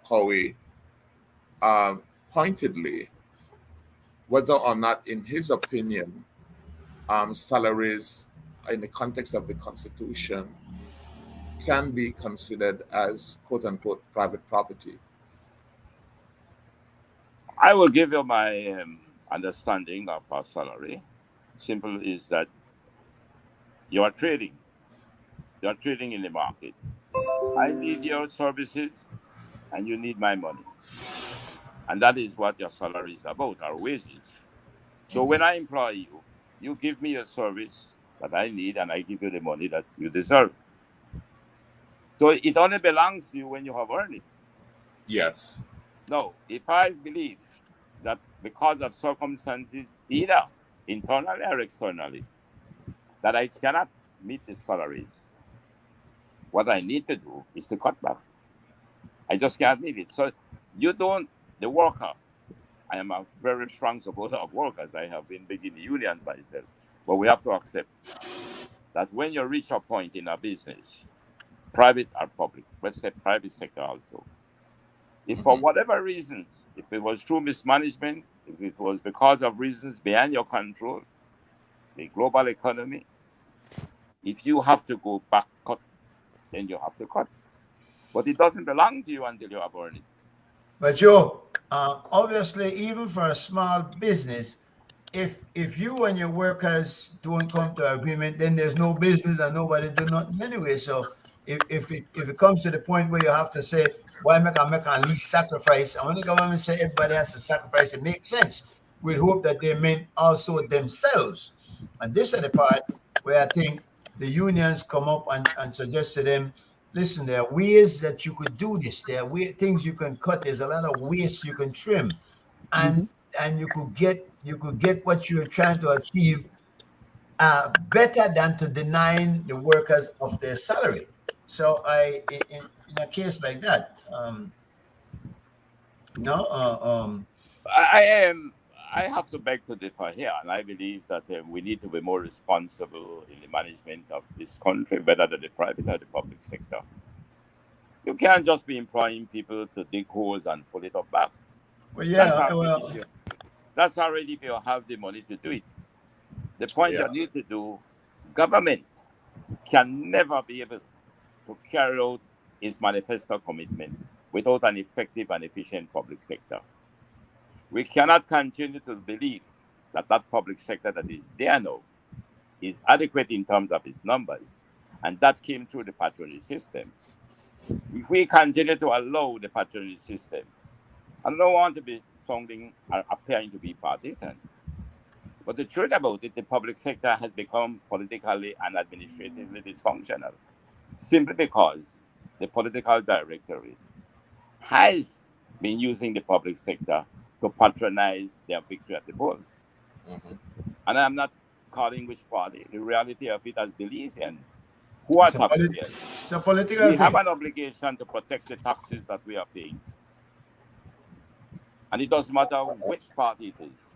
Cowie pointedly whether or not, in his opinion, salaries in the context of the Constitution can be considered as quote-unquote private property. I will give you my understanding of our salary. Simple is that you are trading. You are trading in the market. I need your services and you need my money. And that is what your salary is about, our wages. So when I employ you, you give me a service that I need and I give you the money that you deserve. So it only belongs to you when you have earned it. Yes. No, if I believe that because of circumstances, either internally or externally, that I cannot meet the salaries, what I need to do is to cut back. I just can't meet it. So you don't, the worker, I am a very strong supporter of workers. I have been big in the unions myself. But we have to accept that when you reach a point in a business, private or public, let's say private sector also, if for whatever reasons, if it was through mismanagement, if it was because of reasons beyond your control, the global economy, if you have to go back cut, then you have to cut. But it doesn't belong to you until you have earned it. But Joe, obviously, even for a small business, if you and your workers don't come to agreement, then there's no business and nobody do nothing anyway. So if it comes to the point where you have to say, why make a least sacrifice? And when the government say everybody has to sacrifice, it makes sense. We hope that they meant also themselves. And this is the part where I think the unions come up and suggest to them, listen, there are ways that you could do this. There are things you can cut. There's a lot of waste you can trim, and you could get what you're trying to achieve better than to denying the workers of their salary. So in a case like that, I have to beg to differ here, and I believe that we need to be more responsible in the management of this country, whether the private or the public sector. You can't just be employing people to dig holes and fill it up back. Well, yeah, that's already if you have the money to do it. The point you need to do, government can never be able to carry out its manifesto commitment without an effective and efficient public sector. We cannot continue to believe that public sector that is there now is adequate in terms of its numbers, and that came through the patronage system. If we continue to allow the patronage system, I don't want to be sounding or appearing to be partisan, but the truth about it, the public sector has become politically and administratively dysfunctional, simply because the political directorate has been using the public sector to patronize their victory at the polls. And I'm not calling which party. The reality of it as Belizeans, who are taxpayers, we have an obligation to protect the taxes that we are paying. And it doesn't matter which party it is.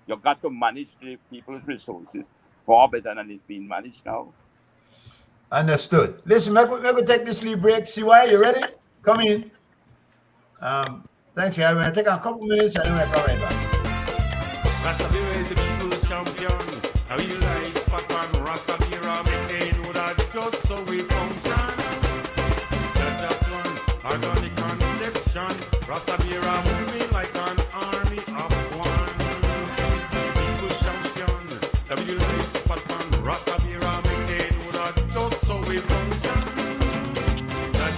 You've got to manage the people's resources far better than it's being managed now. Understood. Listen, we're going to take this leave break. CY, you ready? Come in. Thanks, yeah. We're going to take a couple minutes and then we'll come right back. Rastabira is the people's champion. How you like Spatman, Rastabira, make they know that just so we function. That one, organic conception. Rastabira moving like an army of one. People's champion. How you like Spatman, Rastabira, make they know that just so we function.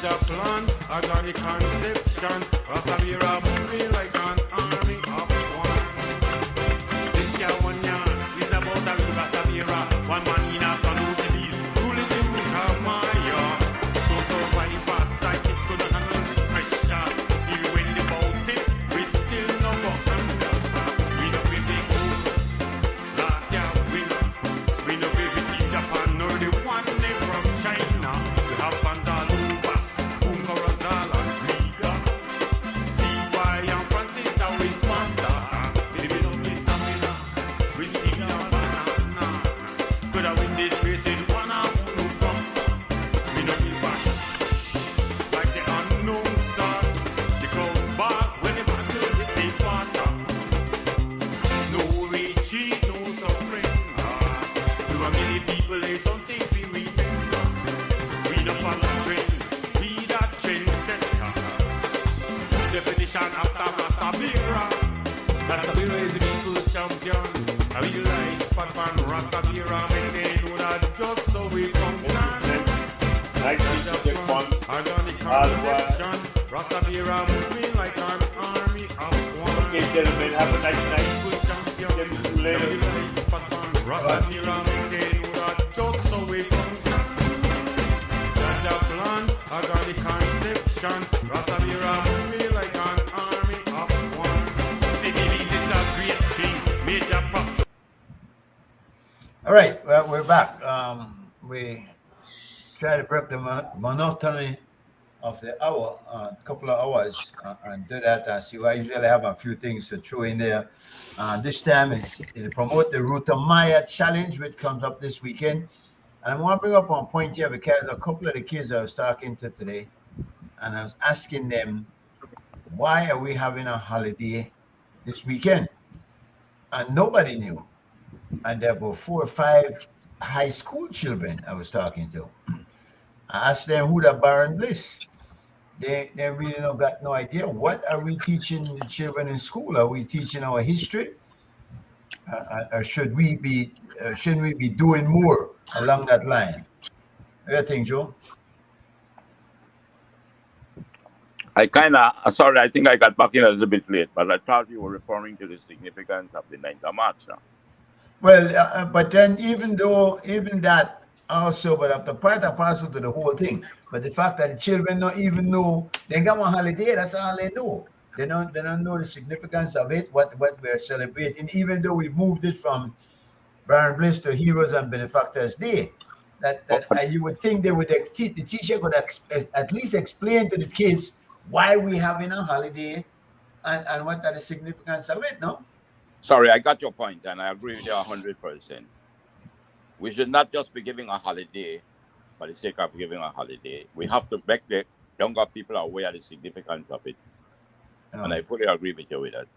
That plan, organic conception. Rastabira moving like an army of one. This year one year is about a little Rastabira. One man in a canoe to these ruling the root of Maya. So survivors, psychics to the handle pressure. Even when they bout it, we still number under. We know we think last year we know we in Japan or the one they from China. We have fans all over. CY definition after Rastabira. Rastabira is the people's champion. A real life spot on Rastabira. Make they know that just so we function. Like this, Organic conception. Rastabira moving like an army of one. Okay, gentlemen, have a nice night. People's champion. See you later. A real life spot on Rastabira. Make they know that just so we function. Ganja plan, organic conception. Rastabira moving like an army of one. This is a great thing. Major pop. All right, well, we're back. We try to break the monotony of the hour, a couple of hours, and do that as you. I usually have a few things to throw in there. This time it's to promote the Ruta Maya Challenge, which comes up this weekend. And I want to bring up one point here because a couple of the kids I was talking to today, and I was asking them, why are we having a holiday this weekend? And nobody knew. And there were 4 or 5 high school children I was talking to. I asked them who the Baron Bliss. They really got no idea. What are we teaching the children in school? Are we teaching our history? Or shouldn't we be doing more along that line? What do you think, Joe? I sorry, I think I got back in a little bit late, but I thought you were referring to the significance of the 9th of March now. Well, but then even that also, but the part and parcel to the whole thing. But the fact that the children don't even know they got one holiday, that's all they know. They don't know the significance of it, what we're celebrating, even though we moved it from Baron Bliss to Heroes and Benefactors Day. That you would think the teacher could at least explain to the kids why we're having a holiday and what are the significance of it, no? Sorry, I got your point, and I agree with you 100%. We should not just be giving a holiday for the sake of giving a holiday. We have to make the younger people aware of the significance of it. And I fully agree with you with that.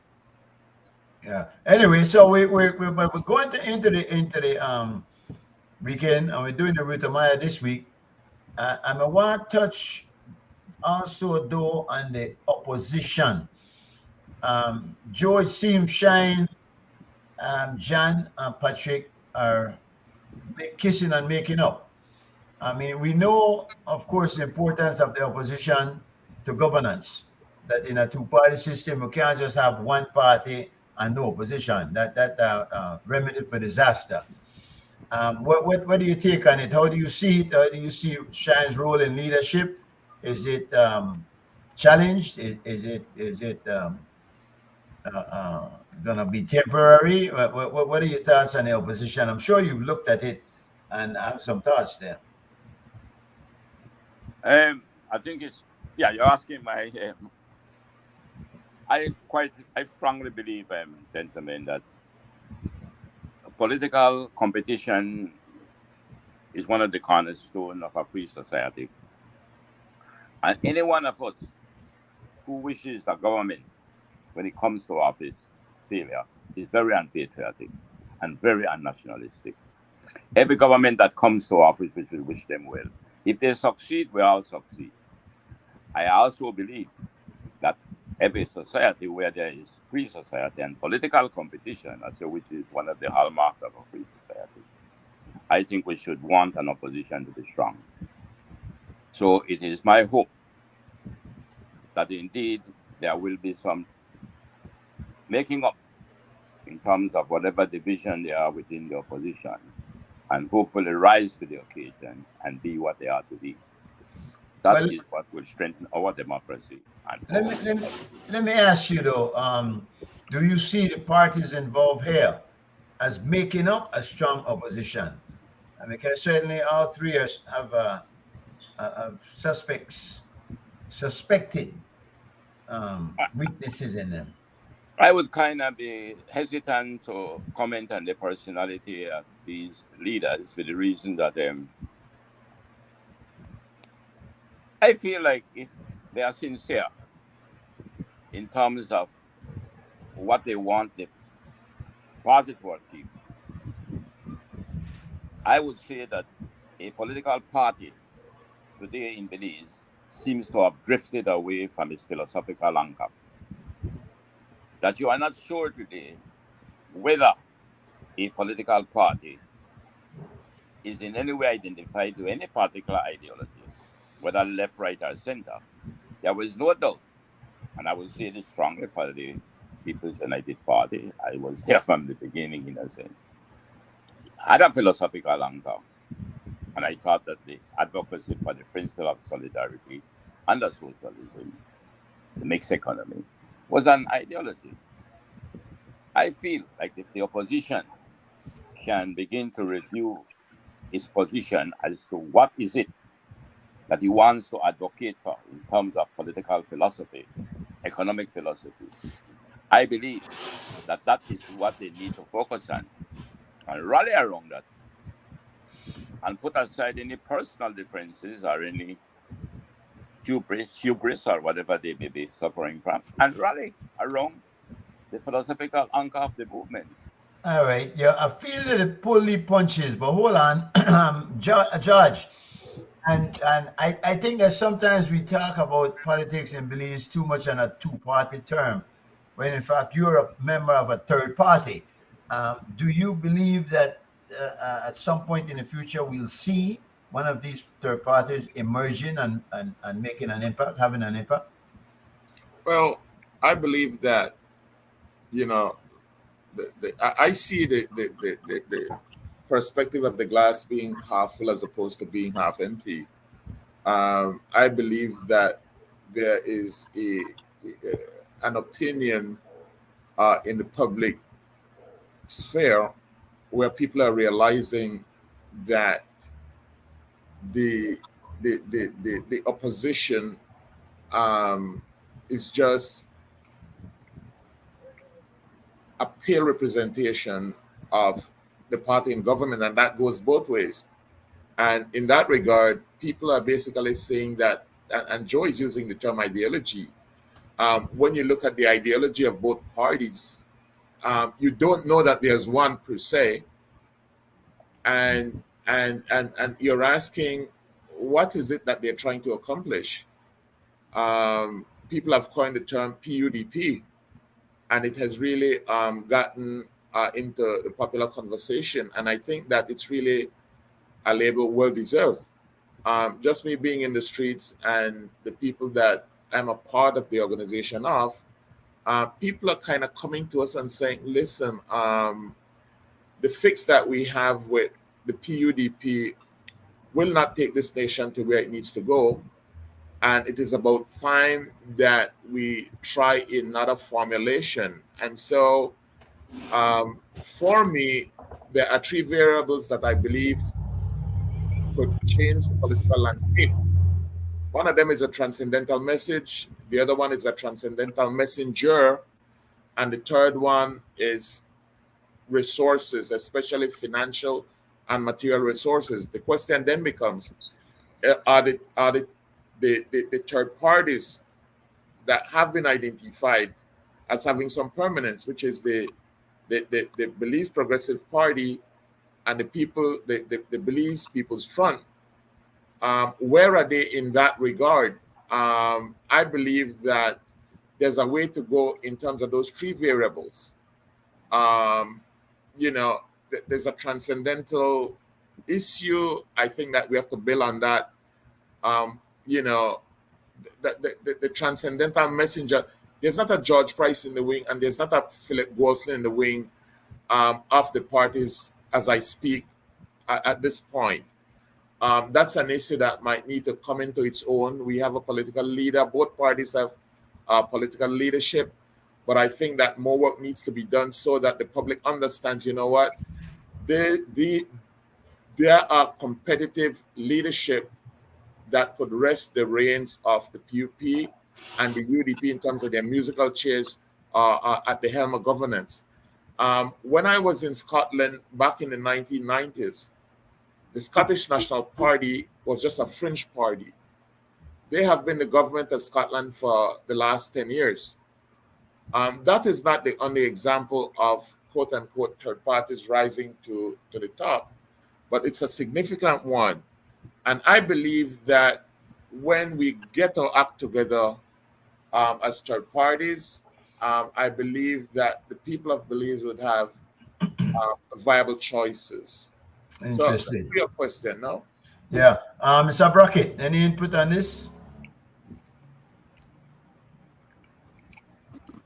Yeah. Anyway, so we're going into the weekend, and we're doing the Ruta Maya this week. And I want to touch also though on the opposition. George Seam Shine, John and Patrick are kissing and making up. I mean, we know, of course, the importance of the opposition to governance. That in a two-party system, we can't just have one party and no opposition. That remedy for disaster. What do you take on it? How do you see it? How do you see Shine's role in leadership? Is it challenged? Is it gonna be temporary? What are your thoughts on the opposition? I'm sure you've looked at it and have some thoughts there. I think you're asking my. I strongly believe, gentlemen, that political competition is one of the cornerstones of a free society. And any one of us who wishes the government, when it comes to office, failure, is very unpatriotic and very unnationalistic. Every government that comes to office, we should wish them well. If they succeed, we all succeed. I also believe that every society where there is free society and political competition, which is one of the hallmarks of a free society, I think we should want an opposition to be strong. So it is my hope that indeed there will be some making up in terms of whatever division they are within the opposition, and hopefully rise to the occasion and be what they are to be. That is what will strengthen our democracy. And let me ask you though, do you see the parties involved here as making up a strong opposition? I mean, because certainly all three have suspected weaknesses in them. I would kind of be hesitant to comment on the personality of these leaders for the reason that I feel like if they are sincere in terms of what they want the party to achieve, I would say that a political party today in Belize seems to have drifted away from its philosophical anchor. That you are not sure today whether a political party is in any way identified to any particular ideology, whether left, right, or center. There was no doubt, and I will say this strongly for the People's United Party. I was there from the beginning, in a sense. Had a philosophical anchor, and I thought that the advocacy for the principle of solidarity under socialism, the mixed economy, was an ideology. I feel like if the opposition can begin to review its position as to what is it that he wants to advocate for in terms of political philosophy, economic philosophy, I believe that that is what they need to focus on and rally around that and put aside any personal differences or any hubris or whatever they may be suffering from and rally around the philosophical anchor of the movement. All right. Yeah, I feel that it pulley punches, but hold on, George. And I think that sometimes we talk about politics and beliefs too much on a two-party term, when in fact you're a member of a third party. Do you believe that at some point in the future we'll see one of these third parties emerging and making an impact, having an impact? Well, I believe that, you know, I see the perspective of the glass being half full as opposed to being half empty. I believe that there is an opinion in the public sphere where people are realizing that the opposition is just a pale representation of the party in government, and that goes both ways. And in that regard, people are basically saying that, and Joe is using the term ideology. When you look at the ideology of both parties, you don't know that there's one per se, and you're asking, what is it that they're trying to accomplish? People have coined the term PUDP, and it has really gotten into the popular conversation. And I think that it's really a label well deserved. Just me being in the streets and the people that I'm a part of the organization of, people are kind of coming to us and saying, listen, the fix that we have with the PUDP will not take this nation to where it needs to go. And it is about time that we try another formulation. And so for me, there are three variables that I believe could change the political landscape. One of them is a transcendental message. The other one is a transcendental messenger. And the third one is resources, especially financial and material resources. The question then becomes, are the third parties that have been identified as having some permanence, which is the Belize Progressive Party and the Belize People's Front, where are they in that regard? I believe that there's a way to go in terms of those three variables. There's a transcendental issue. I think that we have to build on that. The transcendental messenger, there's not a George Price in the wing, and there's not a Philip Goldson in the wing of the parties as I speak at this point. That's an issue that might need to come into its own. We have a political leader. Both parties have political leadership, but I think that more work needs to be done so that the public understands, you know what, there are competitive leadership that could wrest the reins of the PUP and the UDP in terms of their musical chairs at the helm of governance. When I was in Scotland back in the 1990s, the Scottish National Party was just a fringe party. They have been the government of Scotland for the last 10 years. That is not the only example of quote-unquote third parties rising to the top, but it's a significant one. And I believe that when we get our act together as third parties, I believe that the people of Belize would have viable choices. So that's Interesting. your question, no? Yeah. Mr. Brockett, any input on this?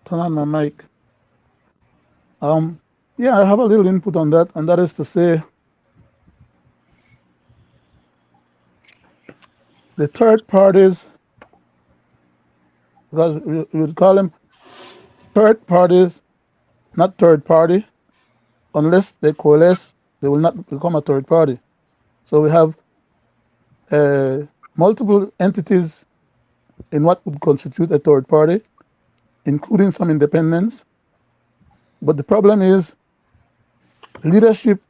Turn on my mic. Yeah, I have a little input on that, and that is to say, the third parties, because we would call them third parties, not third party, unless they coalesce, they will not become a third party. So we have multiple entities in what would constitute a third party, including some independents. But the problem is, leadership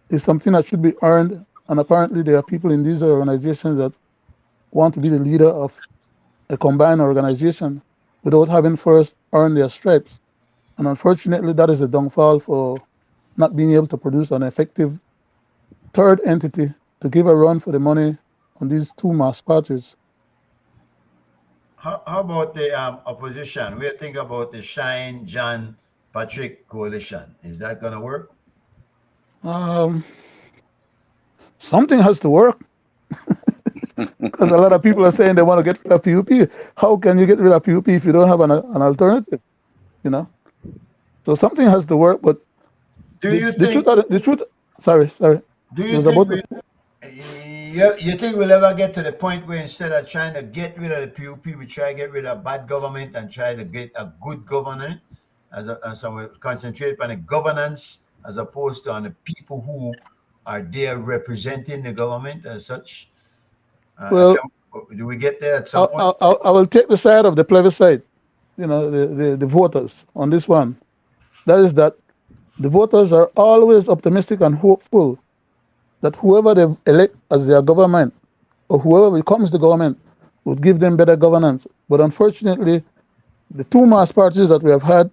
is something that should be earned, and apparently there are people in these organizations that want to be the leader of a combined organization without having first earned their stripes. And unfortunately, that is a downfall for not being able to produce an effective third entity to give a run for the money on these two mass parties. How about the opposition? We think about the Shine John Patrick coalition. Is that going to work? Something has to work. Because a lot of people are saying they want to get rid of PUP. How can you get rid of PUP if you don't have an alternative? You know, so something has to work. But Do you the think? truth. Sorry. Do you think we'll ever get to the point where instead of trying to get rid of the PUP, we try to get rid of bad government and try to get a good government, so we concentrate on the governance as opposed to on the people who are there representing the government as such? Well, do we get there at some point? I will take the side of the plebiscite, you know, the voters on this one. That is that the voters are always optimistic and hopeful that whoever they elect as their government or whoever becomes the government would give them better governance. But unfortunately, the two mass parties that we have had,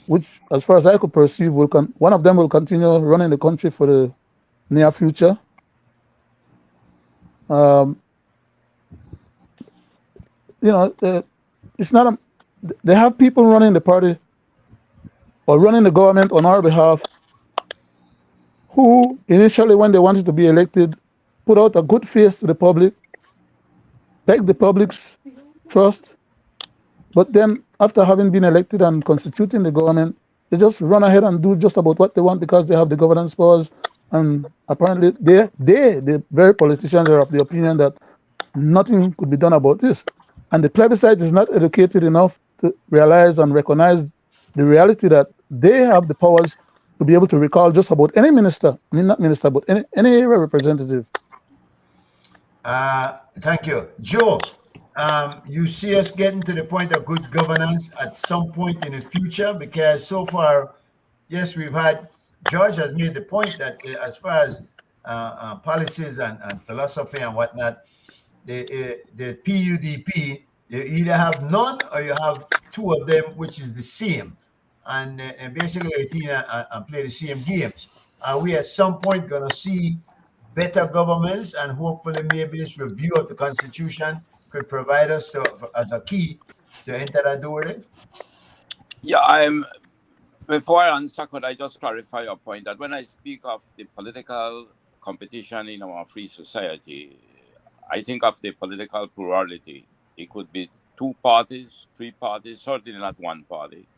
which as far as I could perceive, one of them will continue running the country for the near future. You know, it's not they have people running the party or running the government on our behalf who initially, when they wanted to be elected, put out a good face to the public, begged the public's trust, but then after having been elected and constituting the government, they just run ahead and do just about what they want because they have the governance powers. And apparently the very politicians are of the opinion that nothing could be done about this. And the plebiscite is not educated enough to realize and recognize the reality that they have the powers to be able to recall just about any minister, I mean, not minister, but any representative. Thank you. Joe, you see us getting to the point of good governance at some point in the future? Because so far, yes, George has made the point that as far as policies and philosophy and whatnot, the PUDP, you either have none or you have two of them, which is the same. And basically, and play the same games. Are we at some point going to see better governments, and hopefully maybe this review of the Constitution could provide us as a key to enter that door? Yeah, before I answer, could I just clarify your point that when I speak of the political competition in our free society, I think of the political plurality. It could be two parties, three parties, certainly not one party.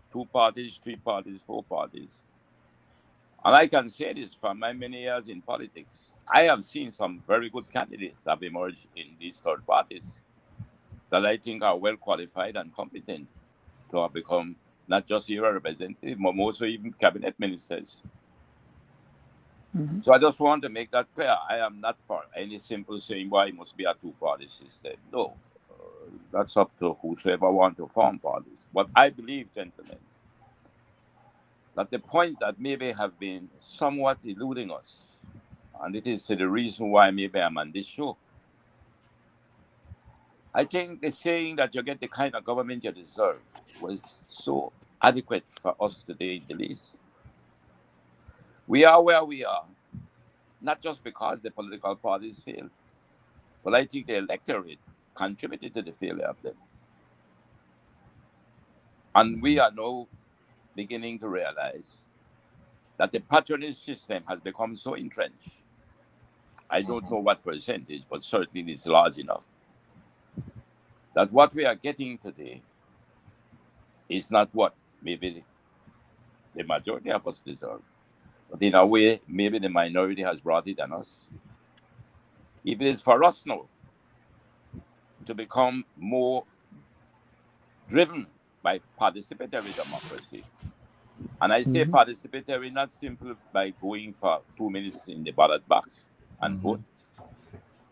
Two parties, three parties, four parties. And I can say this from my many years in politics. I have seen some very good candidates have emerged in these third parties that I think are well qualified and competent to have become not just area representative, but also even cabinet ministers. Mm-hmm. So I just want to make that clear. I am not for any simple saying why it must be a two-party system. No, that's up to whosoever wants to form parties. But I believe, gentlemen, that the point that maybe have been somewhat eluding us, and it is the reason why maybe I'm on this show. I think the saying that you get the kind of government you deserve was so adequate for us today in the Belize. We are where we are, not just because the political parties failed, But I think the electorate contributed to the failure of them. And we are now beginning to realize that the patronage system has become so entrenched. I don't know what percentage, but certainly it's large enough that what we are getting today is not what maybe the majority of us deserve. But in a way, maybe the minority has brought it on us. If it is for us now to become more driven by participatory democracy, and I say participatory not simply by going for 2 minutes in the ballot box and vote.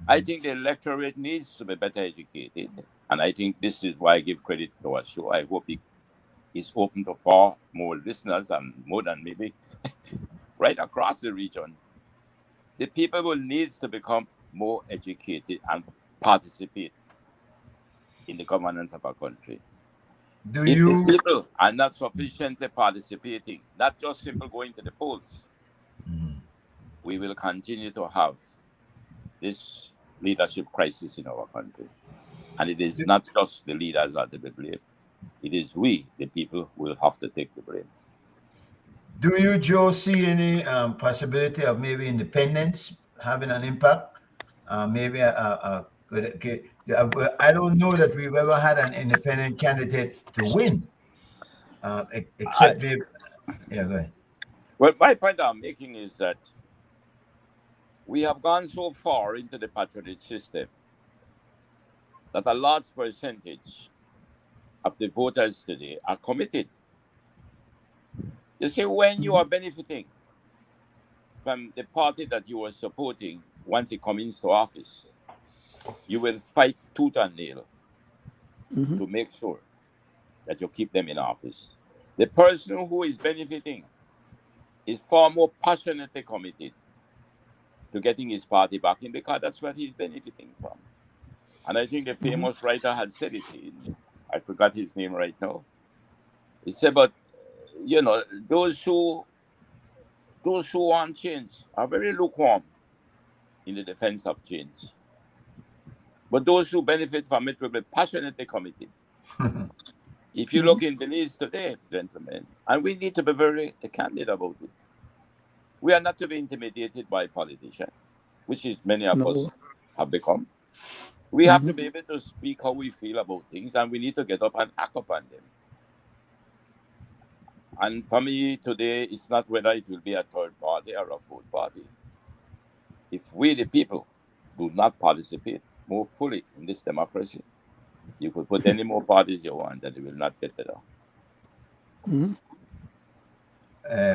I think the electorate needs to be better educated, and I think this is why I give credit to our show. I hope it is open to far more listeners and more than maybe right across the region. The people will need to become more educated and participate in the governance of our country. If the people are not sufficiently participating, not just simply going to the polls, we will continue to have this leadership crisis in our country. And it is not just the leaders that are to be blamed. It is we, the people, who will have to take the blame. Do you, Joe, see any possibility of maybe independence having an impact? Maybe I don't know that we've ever had an independent candidate to win, except maybe. Yeah, go ahead. Well, my point I'm making is that we have gone so far into the patronage system that a large percentage of the voters today are committed. You see, when you are benefiting from the party that you are supporting once it comes into office, you will fight tooth and nail to make sure that you keep them in office. The person who is benefiting is far more passionately committed to getting his party back in because that's what he's benefiting from. And I think the famous writer had said it. I forgot his name right now. He said, but you know, those who want change are very lukewarm in the defense of change. But those who benefit from it will be passionately committed. If you look in Belize today, gentlemen, and we need to be very candid about it, we are not to be intimidated by politicians, which is many of us have become. We have to be able to speak how we feel about things, and we need to get up and act upon them. And for me today, it's not whether it will be a third party or a fourth party. If we, the people, do not participate more fully in this democracy, you could put any more parties you want, and they will not get better.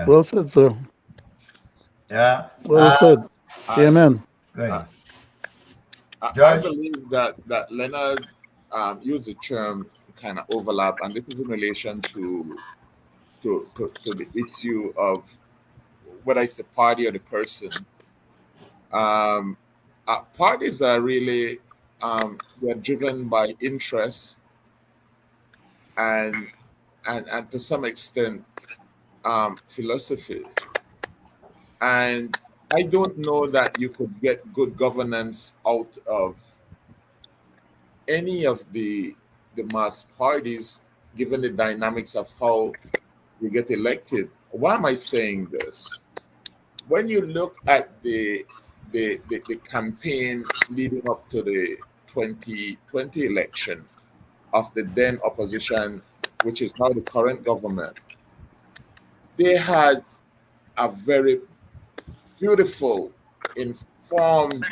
Well said, sir. Yeah. Well said. Amen. Go ahead. I believe that Leonard used the term kind of overlap, and this is in relation to the issue of whether it's the party or the person. Parties are really they're driven by interest and to some extent philosophy. And I don't know that you could get good governance out of any of the mass parties, given the dynamics of how we get elected. Why am I saying this? When you look at the campaign leading up to the 2020 election of the then opposition, which is now the current government, they had a very beautiful, informed,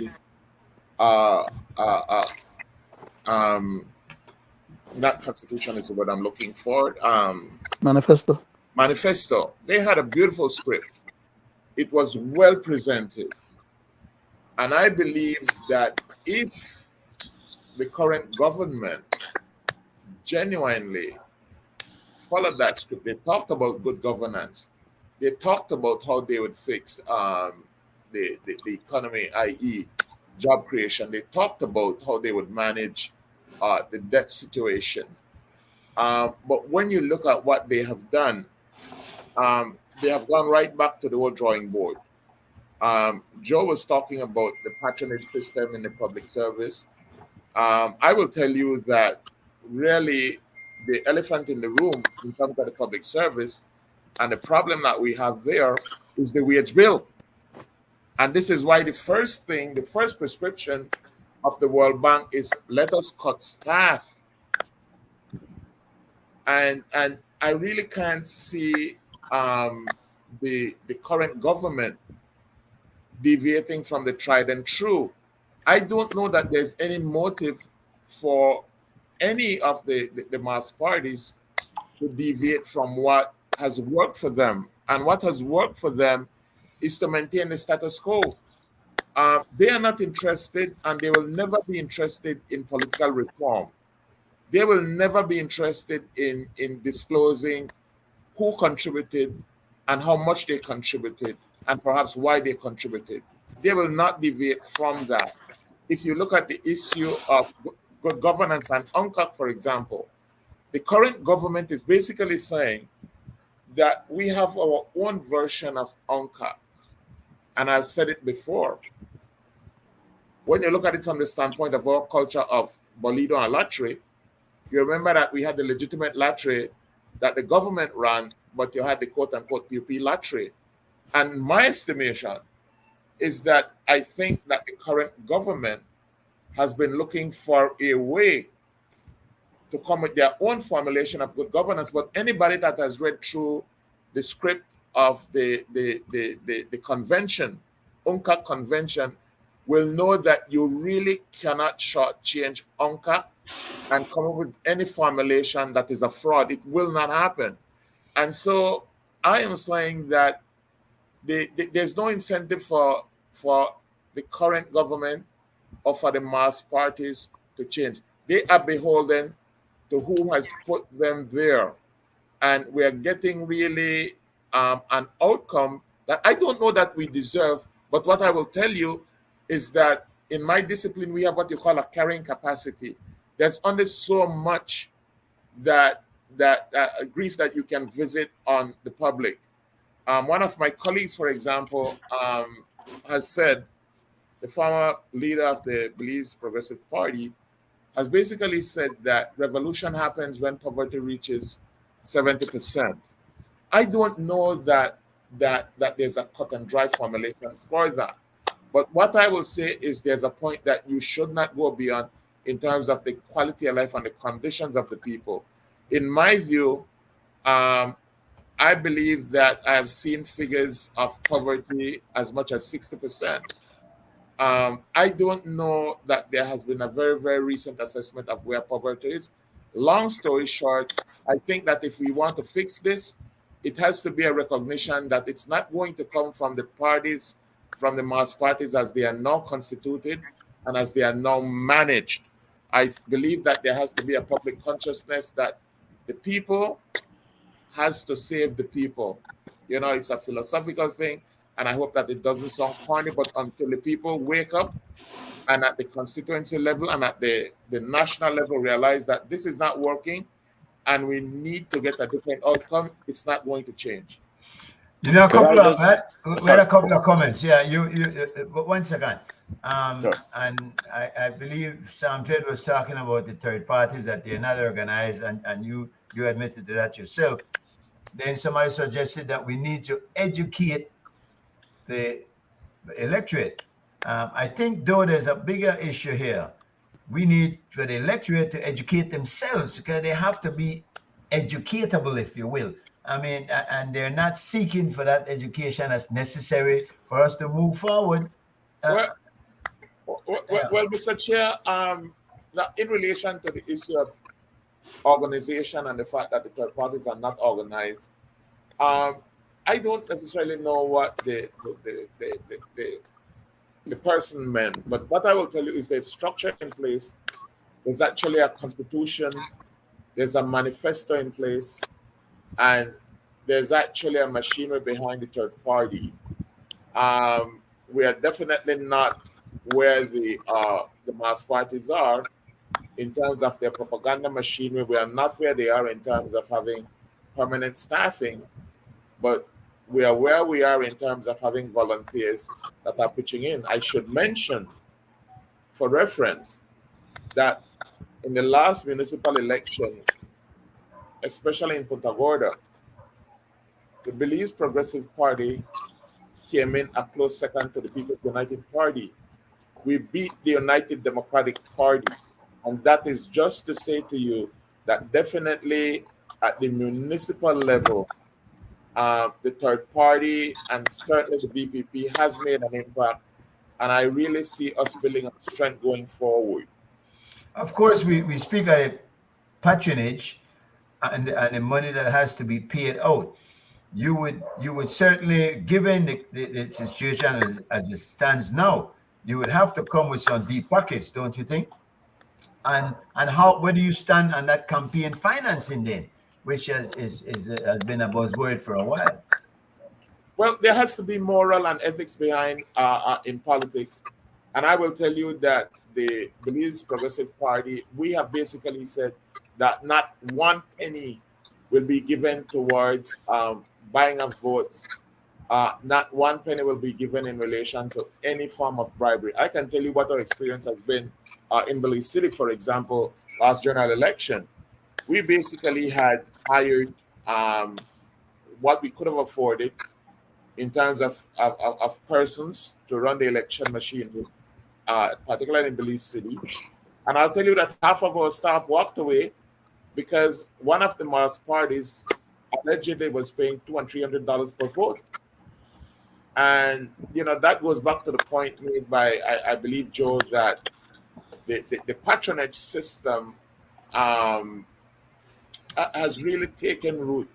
not constitution is the word I'm looking for. Manifesto. They had a beautiful script. It was well presented. And I believe that if the current government genuinely followed that script, they talked about good governance. They talked about how they would fix the economy, i.e. job creation. They talked about how they would manage the debt situation. But when you look at what they have done, they have gone right back to the old drawing board. Joe was talking about the patronage system in the public service. I will tell you that really the elephant in the room in terms of the public service and the problem that we have there is the wage bill. And this is why the first prescription of the World Bank is let us cut staff. And I really can't see the current government deviating from the tried and true. I don't know that there's any motive for any of the mass parties to deviate from what has worked for them. And what has worked for them is to maintain the status quo. They are not interested, and they will never be interested in political reform. They will never be interested in disclosing who contributed and how much they contributed and perhaps why they contributed. They will not deviate from that. If you look at the issue of good governance and UNCAC, for example, the current government is basically saying that we have our own version of UNCAC. And I've said it before. When you look at it from the standpoint of our culture of Bolido and lottery, you remember that we had the legitimate lottery that the government ran, but you had the quote-unquote PUP lottery. And my estimation is that I think that the current government has been looking for a way to come with their own formulation of good governance. But anybody that has read through the script of the convention, UNCAC convention, will know that you really cannot shortchange UNCAC and come up with any formulation that is a fraud. It will not happen. And so I am saying that there's no incentive for the current government or for the mass parties to change. They are beholden to who has put them there. And we are getting really an outcome that I don't know that we deserve. But what I will tell you is that in my discipline, we have what you call a carrying capacity. There's only so much that grief that you can visit on the public. One of my colleagues, for example, has said, the former leader of the Belize Progressive Party has basically said that revolution happens when poverty reaches 70%. I don't know that there's a cut and dry formulation for that. But what I will say is there's a point that you should not go beyond in terms of the quality of life and the conditions of the people. In my view, I believe that I have seen figures of poverty as much as 60%. I don't know that there has been a very, very recent assessment of where poverty is. Long story short, I think that if we want to fix this, it has to be a recognition that it's not going to come from the parties, from the mass parties as they are now constituted and as they are now managed. I believe that there has to be a public consciousness that the people has to save the people. You know, it's a philosophical thing, and I hope that it doesn't sound corny, but until the people wake up and at the constituency level and at the national level realize that this is not working and we need to get a different outcome, it's not going to change. You know, we had a couple of comments. Yeah, but 1 second. Sure. And I believe Sam Trade was talking about the third parties that they're not organized, and you admitted to that yourself. Then somebody suggested that we need to educate the electorate. I think, though, there's a bigger issue here. We need for the electorate to educate themselves, because they have to be educatable, if you will. I mean, and they're not seeking for that education as necessary for us to move forward. Well, Mr. Chair, now in relation to the issue of organization and the fact that the third parties are not organized, I don't necessarily know what the person meant, but what I will tell you is there's structure in place. There's actually a constitution. There's a manifesto in place. And there's actually a machinery behind the third party. We are definitely not where the mass parties are in terms of their propaganda machinery. We are not where they are in terms of having permanent staffing. But we are where we are in terms of having volunteers that are pitching in. I should mention, for reference, that in the last municipal election, especially in Punta Gorda, the Belize Progressive Party came in a close second to the People's United Party. We beat the United Democratic Party. And that is just to say to you that definitely at the municipal level, the third party and certainly the BPP has made an impact. And I really see us building up strength going forward. Of course, we speak of patronage and the money that has to be paid out. You would certainly, given the situation as it stands now, you would have to come with some deep pockets, don't you think? And where do you stand on that campaign financing then, which has been a buzzword for a while? Well, there has to be moral and ethics behind in politics, and I will tell you that the Belize Progressive Party, we have basically said that not one penny will be given towards buying of votes. Not one penny will be given in relation to any form of bribery. I can tell you what our experience has been in Belize City, for example, last general election. We basically had hired what we could have afforded in terms of persons to run the election machine, particularly in Belize City. And I'll tell you that half of our staff walked away because one of the mass parties allegedly was paying $200 and $300 per vote. And, that goes back to the point made by, I believe, Joe, that the patronage system has really taken root.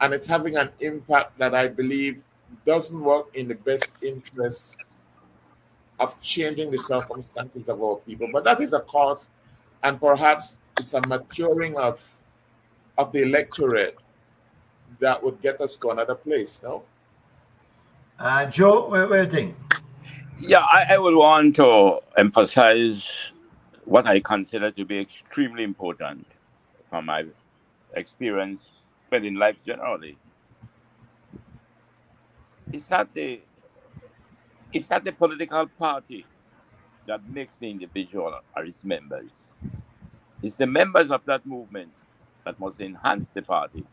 And it's having an impact that I believe doesn't work in the best interest of changing the circumstances of our people. But that is a cause, and perhaps it's a maturing of the electorate that would get us to another place, no? Joe, what do you think? Yeah, I would want to emphasize what I consider to be extremely important from my experience, but in life generally. It's not the political party that makes the individual or its members. It's the members of that movement that must enhance the party.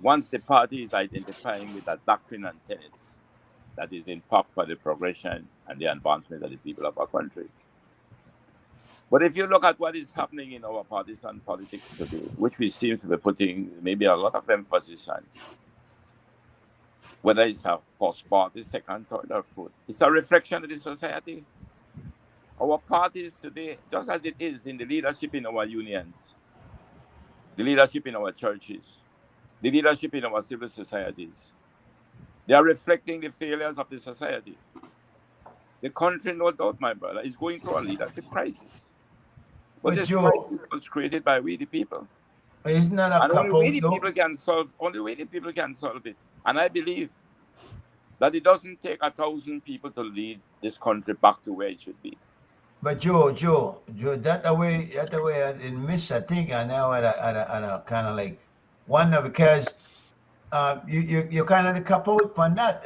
Once the party is identifying with that doctrine and tenets that is in fact for the progression and the advancement of the people of our country. But if you look at what is happening in our partisan politics today, which we seem to be putting maybe a lot of emphasis on, whether it's a first party, second, third, or fourth, it's a reflection of the society. Our parties today, just as it is in the leadership in our unions, the leadership in our churches, the leadership in our civil societies, they are reflecting the failures of the society. The country, no doubt, my brother, is going through a leadership crisis. But this crisis was created by we the people. Isn't that a couple? Only the people can solve it. And I believe that it doesn't take 1,000 people to lead this country back to where it should be. But Joe, that way I didn't miss a thing, and now I kind of like wonder because you kind of couple on that.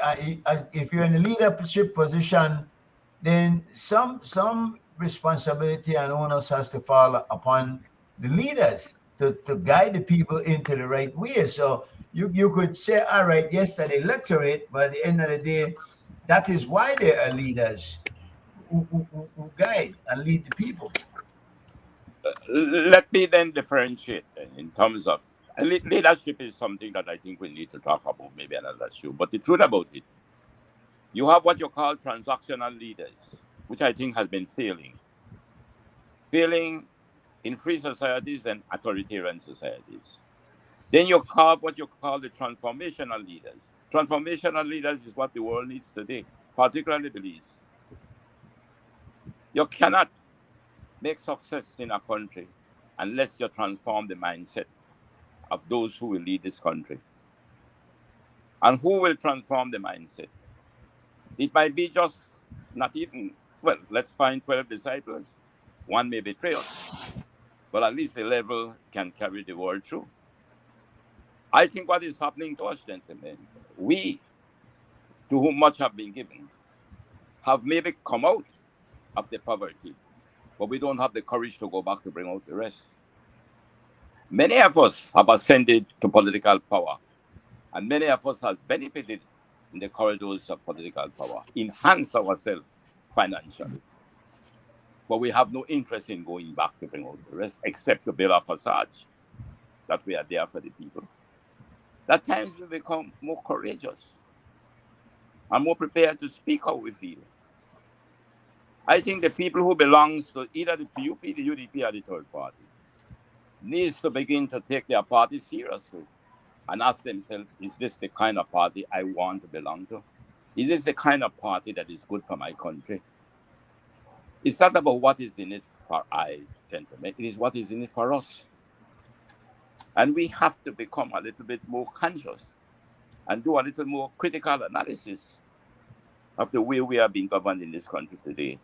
If you're in a leadership position, then some responsibility and onus has to fall upon the leaders to guide the people into the right way. So you could say, all right, yes, the electorate, but at the end of the day, that is why there are leaders who guide and lead the people. Let me then differentiate in terms of leadership is something that I think we need to talk about, maybe another show. But the truth about it, you have what you call transactional leaders, which I think has been failing in free societies and authoritarian societies. Then you have what you call the transformational leaders. Transformational leaders is what the world needs today, particularly Belize. You cannot make success in a country unless you transform the mindset of those who will lead this country. And who will transform the mindset? It might be just not even, let's find 12 disciples. One may betray us, but at least the level can carry the world through. I think what is happening to us, gentlemen, we, to whom much have been given, have maybe come out of the poverty, but we don't have the courage to go back to bring out the rest. Many of us have ascended to political power, and many of us have benefited in the corridors of political power, enhance ourselves financially. But we have no interest in going back to bring out the rest, except to build a facade that we are there for the people. At times we become more courageous and more prepared to speak how we feel. I think the people who belong to either the PUP, the UDP, or the third party needs to begin to take their party seriously and ask themselves, is this the kind of party I want to belong to? Is this the kind of party that is good for my country? It's not about what is in it for I, gentlemen. It is what is in it for us. And we have to become a little bit more conscious and do a little more critical analysis of the way we are being governed in this country today.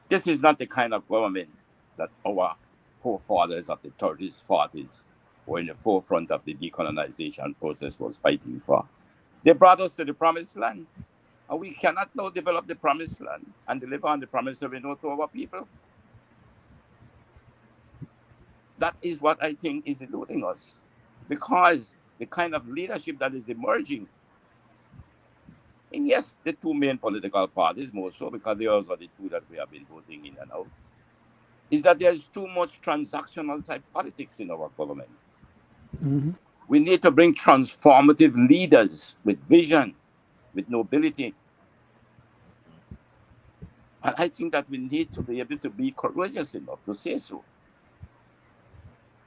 This is not the kind of government that our forefathers of the 30s, 40s were in the forefront of the decolonization process was fighting for. They brought us to the promised land, and we cannot now develop the promised land and deliver on the promise that we know to our people. That is what I think is eluding us, because the kind of leadership that is emerging, and yes, the two main political parties, more so because they are the two that we have been voting in and out, is that there's too much transactional type politics in our government. Mm-hmm. We need to bring transformative leaders with vision, with nobility. And I think that we need to be able to be courageous enough to say so.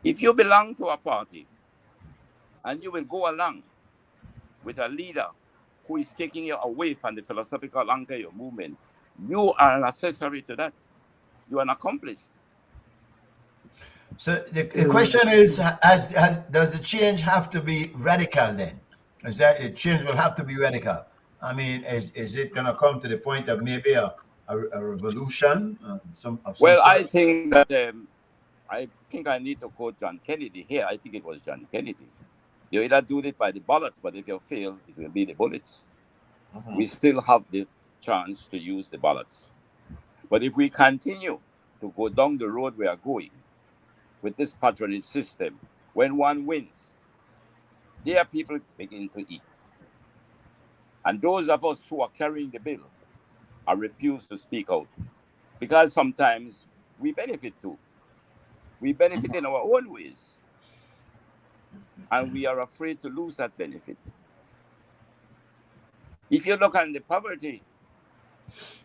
If you belong to a party and you will go along with a leader who is taking you away from the philosophical anchor of your movement, you are an accessory to that. You are an accomplice. So the question is, does the change have to be radical then? Is that the change will have to be radical? I mean, is it going to come to the point of maybe a revolution? Well, I think that I need to quote John Kennedy here. I think it was John Kennedy. You either do it by the ballots, but if you fail, it will be the bullets. Uh-huh. We still have the chance to use the ballots. But if we continue to go down the road we are going with this patronage system, when one wins, there people begin to eat. And those of us who are carrying the bill are refused to speak out, because sometimes we benefit too. We benefit in our own ways, and we are afraid to lose that benefit. If you look at the poverty,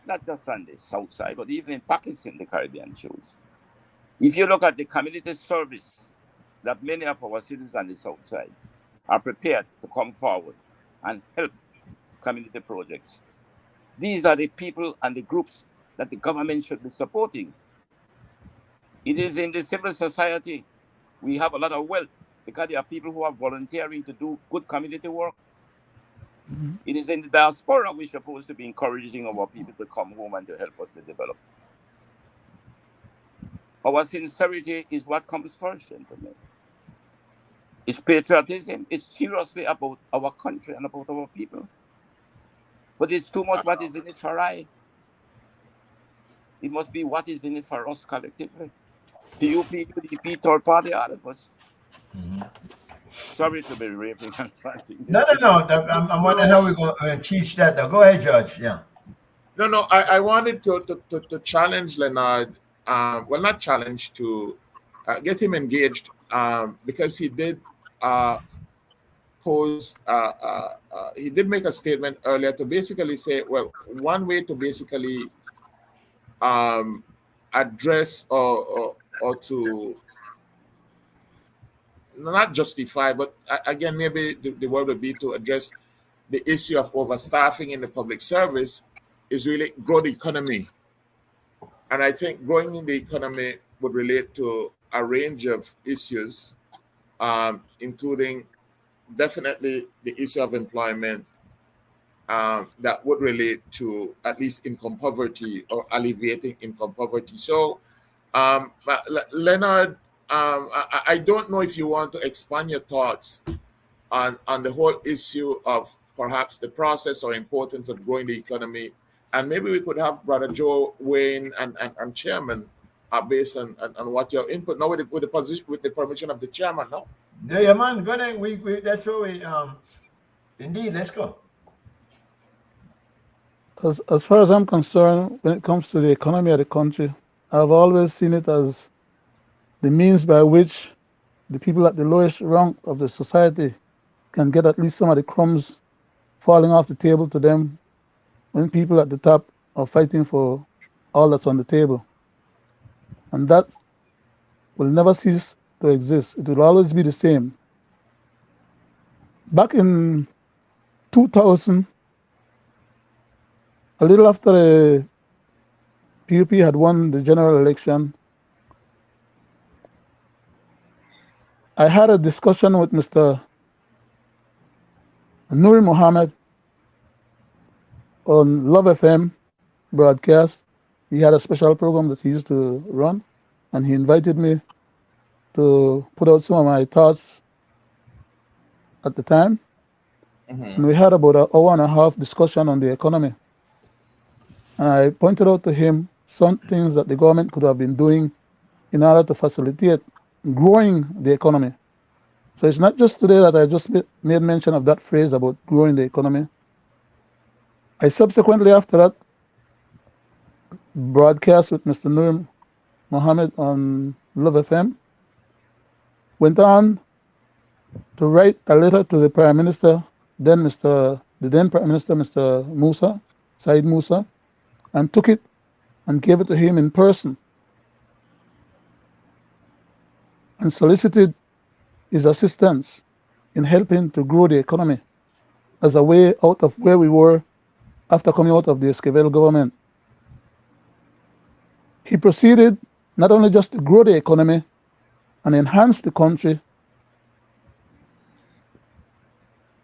not just on the south side, but even in pockets in the Caribbean shows. If you look at the community service that many of our citizens on the south side are prepared to come forward and help community projects, these are the people and the groups that the government should be supporting. It is in the civil society we have a lot of wealth, because there are people who are volunteering to do good community work. Mm-hmm. It is in the diaspora we're supposed to be encouraging our people to come home and to help us to develop. Our sincerity is what comes first, gentlemen. It's patriotism. It's seriously about our country and about our people. But it's too much what is in it for I. It must be what is in it for us collectively. PUP, UDP, third party, all of us. Mm-hmm. Sorry to be raving. No. I'm wondering how we're going to teach that. Go ahead, Judge. Yeah. No. I wanted to challenge Leonard. Well, not challenge, to get him engaged, because he did he did make a statement earlier to basically say, well, one way to basically address or to not justify, but again, maybe the word would be to address the issue of overstaffing in the public service, is really grow the economy. And I think growing in the economy would relate to a range of issues, including definitely the issue of employment, that would relate to at least income poverty or alleviating income poverty. So, Leonard, I don't know if you want to expand your thoughts on the whole issue of perhaps the process or importance of growing the economy, and maybe we could have Brother Joe Wayne and Chairman based on what your input. Now with the position, with the permission of the chairman. No. Yeah, man. Go ahead. We that's where we indeed. Let's go. As far as I'm concerned, when it comes to the economy of the country, I've always seen it as the means by which the people at the lowest rank of the society can get at least some of the crumbs falling off the table to them when people at the top are fighting for all that's on the table. And that will never cease to exist. It will always be the same. Back in 2000, a little after the PUP had won the general election, I had a discussion with Mr. Nuri Mohammed on Love FM broadcast. He had a special program that he used to run, and he invited me to put out some of my thoughts at the time. And we had about an hour and a half discussion on the economy. And I pointed out to him some things that the government could have been doing in order to facilitate growing the economy. So it's not just today that I just made mention of that phrase about growing the economy. I subsequently, after that broadcast with Mr. Nur Mohammed on Love FM, went on to write a letter to the Prime Minister, the then Prime Minister, Mr. Musa, Said Musa, and took it and gave it to him in person and solicited his assistance in helping to grow the economy as a way out of where we were after coming out of the Esquivel government. He proceeded not only just to grow the economy and enhance the country,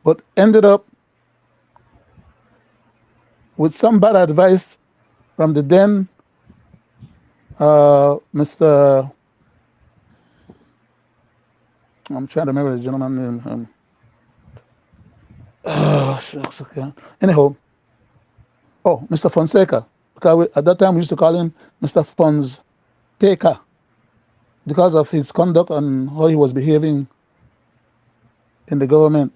but ended up with some bad advice from the then Mr. I'm trying to remember the gentleman's name. Shucks, okay. Anyhow, Mr. Fonseca. Because at that time we used to call him Mr. Fonseca because of his conduct and how he was behaving in the government.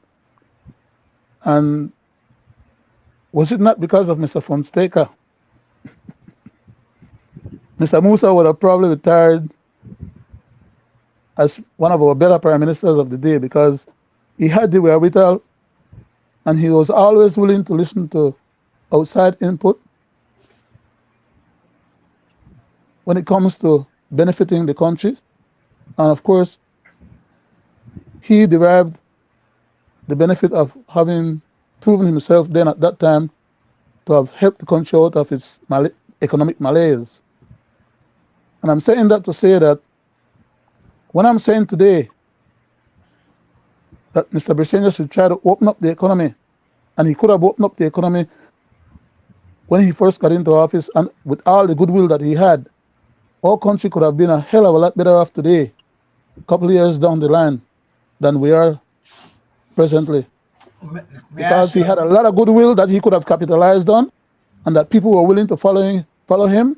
And was it not because of Mr. Fonseca? Mr. Musa would have probably retired as one of our better prime ministers of the day, because he had the wherewithal and he was always willing to listen to outside input when it comes to benefiting the country. And of course, he derived the benefit of having proven himself then at that time to have helped the country out of its economic malaise. And I'm saying that to say that when I'm saying today that Mr. Briceño should try to open up the economy, and he could have opened up the economy when he first got into office, and with all the goodwill that he had, our country could have been a hell of a lot better off today, a couple of years down the line, than we are presently. Because he had a lot of goodwill that he could have capitalized on, and that people were willing to follow him,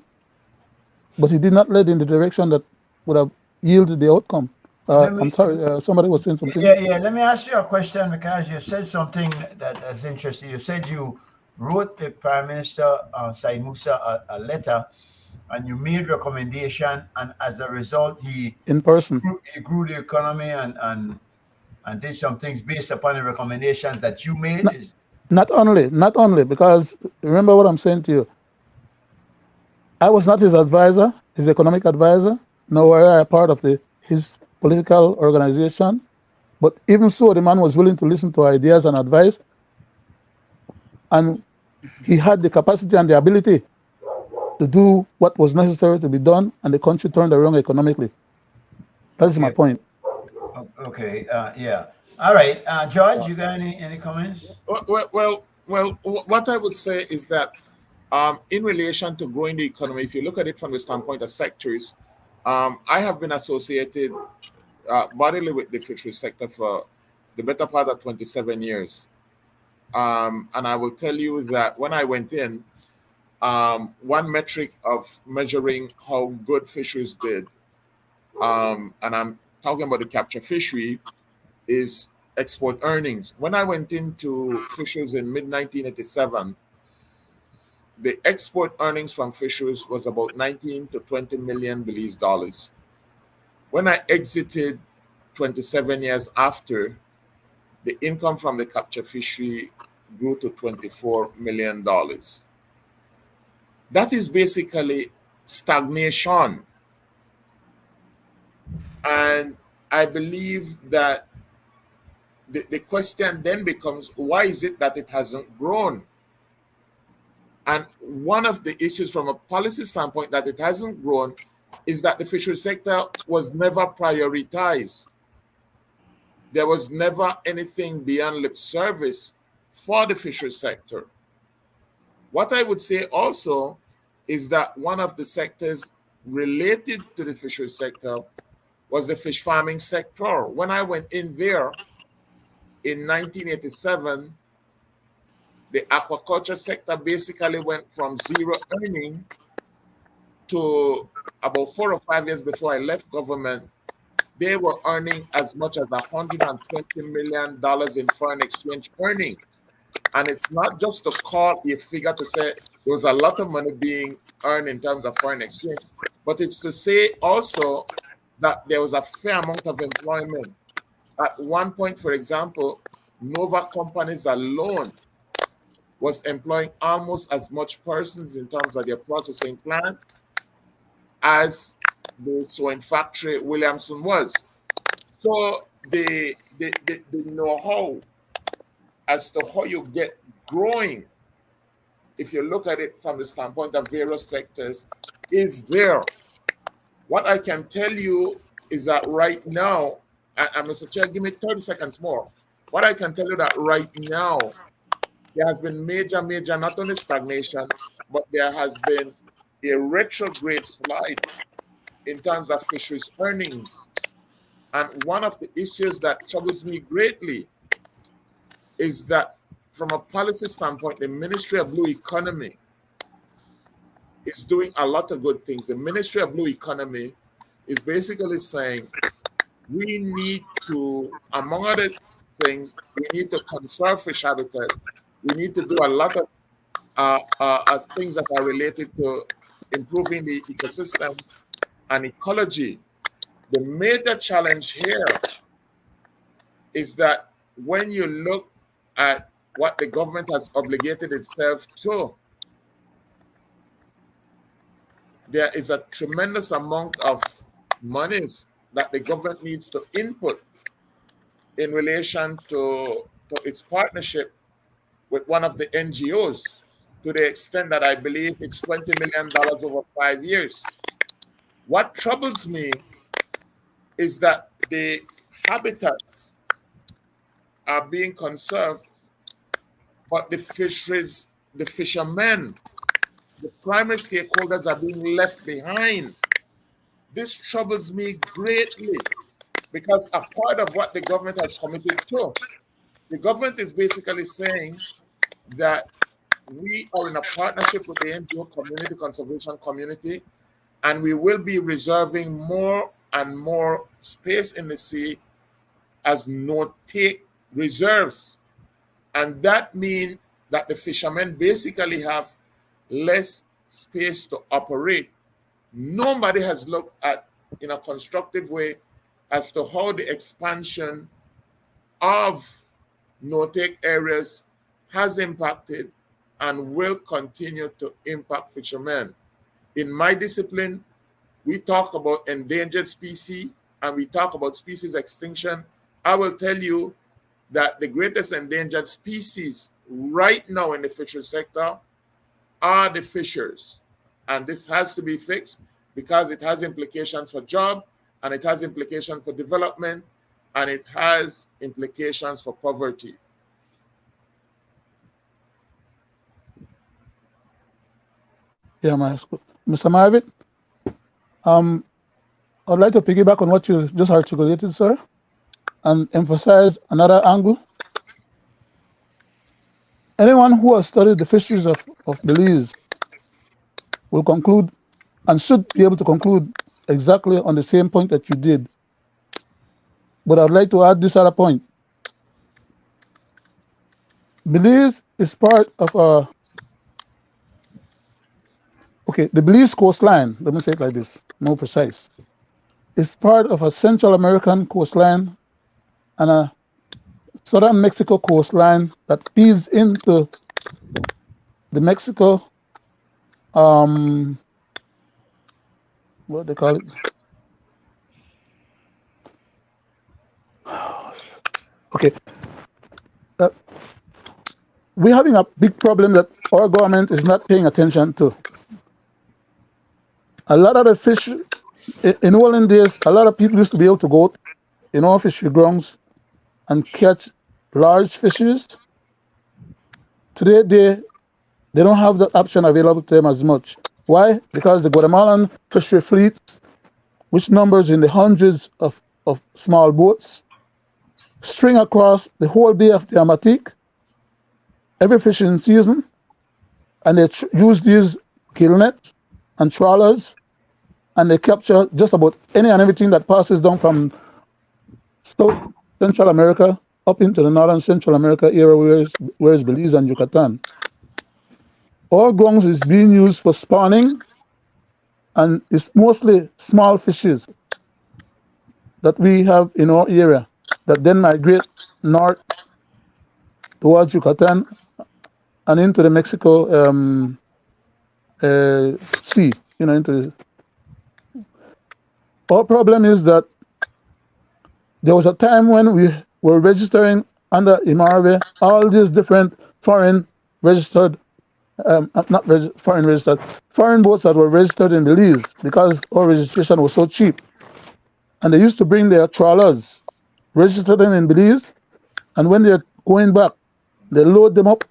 but he did not lead in the direction that would have yielded the outcome. I'm sorry, somebody was saying something. Yeah. Let me ask you a question, because you said something that's interesting. You said you wrote the Prime Minister, Said Musa, a letter, and you made recommendation, and as a result, he in person grew the economy and did some things based upon the recommendations that you made. Not only, because remember what I'm saying to you. I was not his advisor, his economic advisor, nor were I a part of his political organization. But even so, the man was willing to listen to ideas and advice, and he had the capacity and the ability to do what was necessary to be done, and the country turned around economically. That is my point. Okay. Yeah. All right. George, you got any comments? Well, what I would say is that in relation to growing the economy, if you look at it from the standpoint of sectors, I have been associated bodily with the fishery sector for the better part of 27 years. And I will tell you that when I went in, one metric of measuring how good fisheries did, and I'm talking about the capture fishery, is export earnings. When I went into fisheries in mid 1987, the export earnings from fisheries was about 19 to 20 million Belize dollars. When I exited 27 years after, the income from the capture fishery grew to $24 million. That is basically stagnation. And I believe that the question then becomes, why is it that it hasn't grown? And one of the issues from a policy standpoint that it hasn't grown is that the fishery sector was never prioritized. There was never anything beyond lip service for the fishery sector. What I would say also is that one of the sectors related to the fishery sector was the fish farming sector. When I went in there in 1987, the aquaculture sector basically went from zero earning to about 4 or 5 years before I left government. They were earning as much as $120 million in foreign exchange earning. And it's not just to call a figure to say there was a lot of money being earned in terms of foreign exchange, but it's to say also that there was a fair amount of employment. At one point, for example, Nova Companies alone was employing almost as much persons in terms of their processing plant as the sewing factory Williamson was. So the know-how as to how you get growing, if you look at it from the standpoint of various sectors, is there. What I can tell you is that right now, and Mr. Chair, give me 30 seconds more. What I can tell you that right now, there has been major, not only stagnation, but there has been a retrograde slide in terms of fisheries earnings. And one of the issues that troubles me greatly is that from a policy standpoint, the Ministry of Blue Economy is doing a lot of good things. The Ministry of Blue Economy is basically saying we need to, among other things, we need to conserve fish habitat. We need to do a lot of things that are related to improving the ecosystems and ecology. The major challenge here is that when you look at what the government has obligated itself to, there is a tremendous amount of monies that the government needs to input in relation to its partnership with one of the NGOs, to the extent that I believe it's $20 million over 5 years. What troubles me is that the habitats are being conserved, but the fisheries, the fishermen, the primary stakeholders are being left behind. This troubles me greatly because a part of what the government has committed to, the government is basically saying that we are in a partnership with the NGO community, conservation community, and we will be reserving more and more space in the sea as no-take reserves. And that means that the fishermen basically have less space to operate. Nobody has looked at in a constructive way as to how the expansion of no-take areas has impacted and will continue to impact fishermen. In my discipline, we talk about endangered species and we talk about species extinction. I will tell you that the greatest endangered species right now in the fishery sector are the fishers. And this has to be fixed because it has implications for job, and it has implications for development, and it has implications for poverty. Yeah, Mr. Marvin. I'd like to piggyback on what you just articulated, sir, and emphasize another angle. Anyone who has studied the fisheries of Belize will conclude and should be able to conclude exactly on the same point that you did. But I'd like to add this other point. Belize is part of the Belize coastline, let me say it like this, more precise. It's part of a Central American coastline and a southern Mexico coastline that feeds into the Mexico, what they call it? Okay. We're having a big problem that our government is not paying attention to. A lot of the fish, in olden days, a lot of people used to be able to go in our fishery grounds and catch large fishes. Today, they don't have that option available to them as much. Why? Because the Guatemalan fishery fleet, which numbers in the hundreds of small boats, string across the whole Bay of the Amatique every fishing season, and they use these gill nets and trawlers, and they capture just about any and everything that passes down from South Central America up into the Northern Central America area where is Belize and Yucatan. Our grounds is being used for spawning, and it's mostly small fishes that we have in our area that then migrate north towards Yucatan and into the Mexico Sea, into our problem is that there was a time when we were registering under IMARVE all these different foreign boats that were registered in Belize because our registration was so cheap. And they used to bring their trawlers, register them in Belize, and when they're going back, they load them up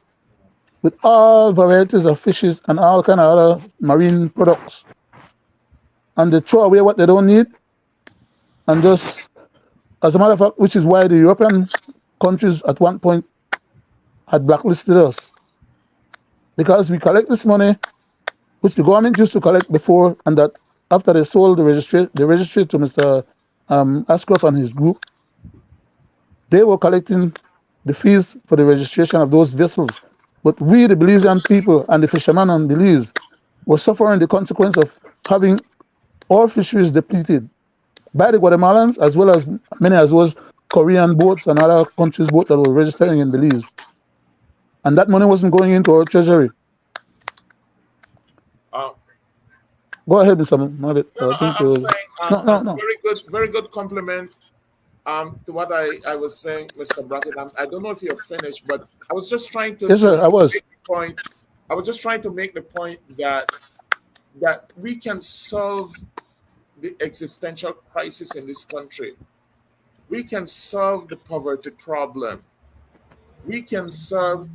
with all varieties of fishes and all kind of other marine products. And they throw away what they don't need. And just, as a matter of fact, which is why the European countries at one point had blacklisted us. Because we collect this money, which the government used to collect before, and that after they sold the registry to Mr. Ashcroft and his group, they were collecting the fees for the registration of those vessels. But we, the Belizean people and the fishermen on Belize, were suffering the consequence of having our fisheries depleted by the Guatemalans, as well as many as was Korean boats and other countries' boats that were registering in Belize. And that money wasn't going into our treasury. Go ahead, Mr. Mabit. No. Very good compliment to what I was saying, Mr. Brackett. I don't know if you're finished, but I was just trying to. Yes, sir, I was. Make the point. I was just trying to make the point that we can solve the existential crisis in this country. We can solve the poverty problem. We can solve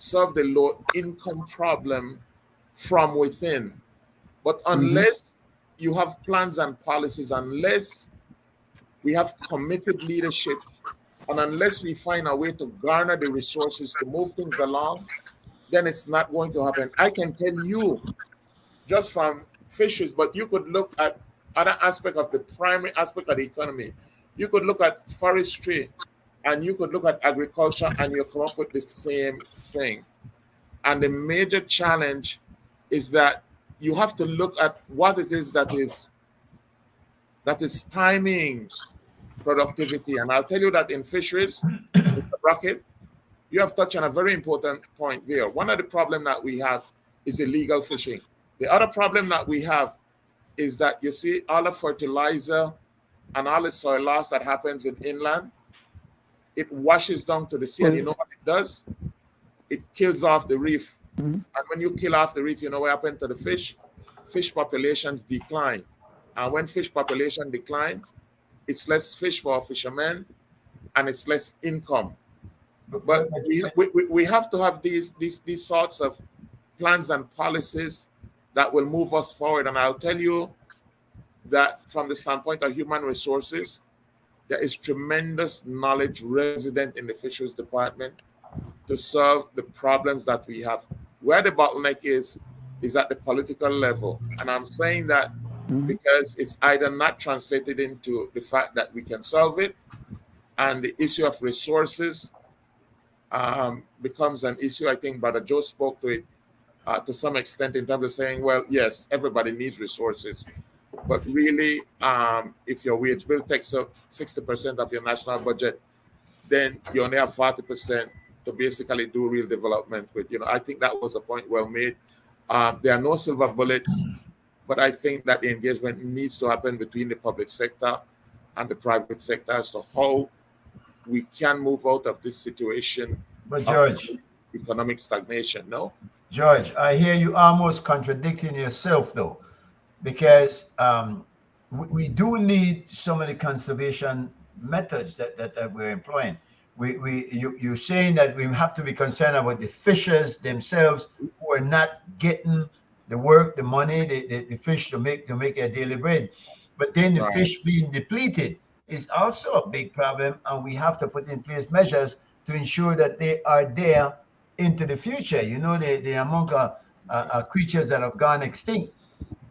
the low income problem from within. But unless you have plans and policies, unless we have committed leadership, and unless we find a way to garner the resources to move things along, then it's not going to happen. I can tell you just from fisheries, but you could look at other aspect of the primary aspect of the economy. You could look at forestry and you could look at agriculture, and you'll come up with the same thing. And the major challenge is that you have to look at what it is that is timing productivity. And I'll tell you that in fisheries, Mr. Brackett, you have touched on a very important point there. One of the problems that we have is illegal fishing. The other problem that we have is that you see all the fertilizer and all the soil loss that happens in inland, it washes down to the sea. And you know what it does? It kills off the reef. And when you kill off the reef, you know what happens to the fish? Fish populations decline. And when fish population decline, it's less fish for our fishermen and it's less income. But we have to have these sorts of plans and policies that will move us forward. And I'll tell you, that from the standpoint of human resources, there is tremendous knowledge resident in the fisheries department to solve the problems that we have. Where the bottleneck is at the political level. And I'm saying that because it's either not translated into the fact that we can solve it, and the issue of resources becomes an issue. I think Brother Joe spoke to it to some extent in terms of saying, well, yes, everybody needs resources. But really, if your wage bill takes up 60% of your national budget, then you only have 40% to basically do real development with. I think that was a point well made. There are no silver bullets, but I think that the engagement needs to happen between the public sector and the private sector as to how we can move out of this situation. But George, economic stagnation, no? George, I hear you almost contradicting yourself though, because we do need some of the conservation methods that we're employing. You're saying that we have to be concerned about the fishers themselves who are not getting the work, the money, the fish to make their daily bread. But then the fish being depleted is also a big problem, and we have to put in place measures to ensure that they are there into the future. The amount of creatures that have gone extinct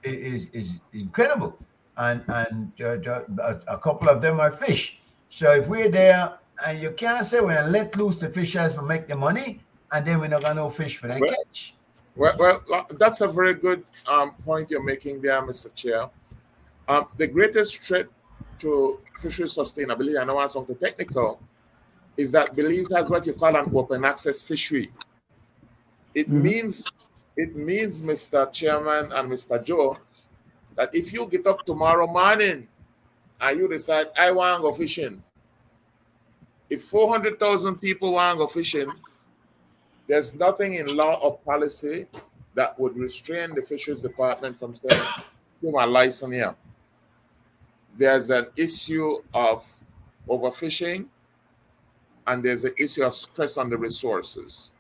is incredible, and a couple of them are fish. So if we're there, and you can't say we're gonna let loose the fishers to make the money, and then we're not gonna no fish for that catch. Well, that's a very good point you're making there, Mr. Chair. The greatest threat to fisheries sustainability, I know it's something technical, is that Belize has what you call an open access fishery. It means, Mr. Chairman and Mr. Joe, that if you get up tomorrow morning and you decide, I want to go fishing, if 400,000 people want to go fishing, there's nothing in law or policy that would restrain the fisheries department from saying, "You my license here." There's an issue of overfishing, and there's an issue of stress on the resources.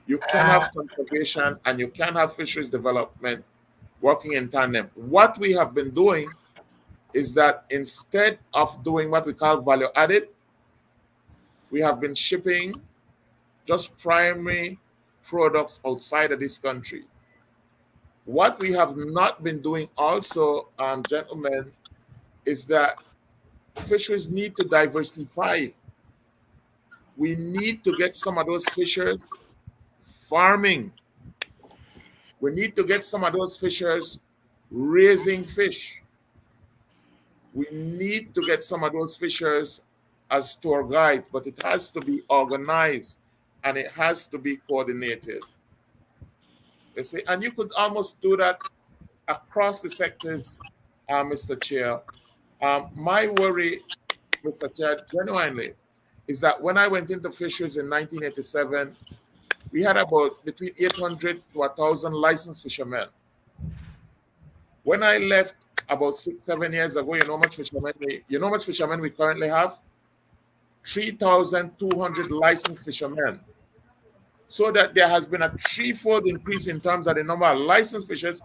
You can have conservation and you can have fisheries development working in tandem. What we have been doing is that instead of doing what we call value added, we have been shipping just primary products outside of this country. What we have not been doing also, gentlemen, is that fisheries need to diversify. We need to get some of those fishers farming. We need to get some of those fishers raising fish. We need to get some of those fishers as tour guide, but it has to be organized and it has to be coordinated. You see, and you could almost do that across the sectors, Mr. Chair. My worry, Mr. Chair, genuinely, is that when I went into fisheries in 1987, we had about between 800 to 1,000 licensed fishermen. When I left about 6-7 years ago, you know how much fishermen we currently have? 3,200 licensed fishermen. So that there has been a threefold increase in terms of the number of licensed fishers.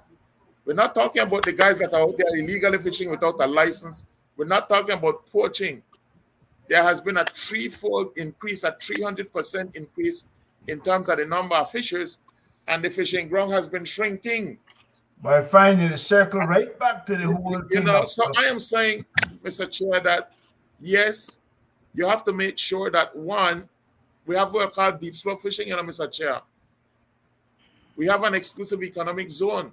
We're not talking about the guys that are out there illegally fishing without a license. We're not talking about poaching. There has been a threefold increase, a 300% increase in terms of the number of fishers, and the fishing ground has been shrinking. By finding a circle right back to the whole thing. So I am saying, Mr. Chair, that yes, you have to make sure that one, we have what we call deep slope fishing, Mr. Chair. We have an exclusive economic zone,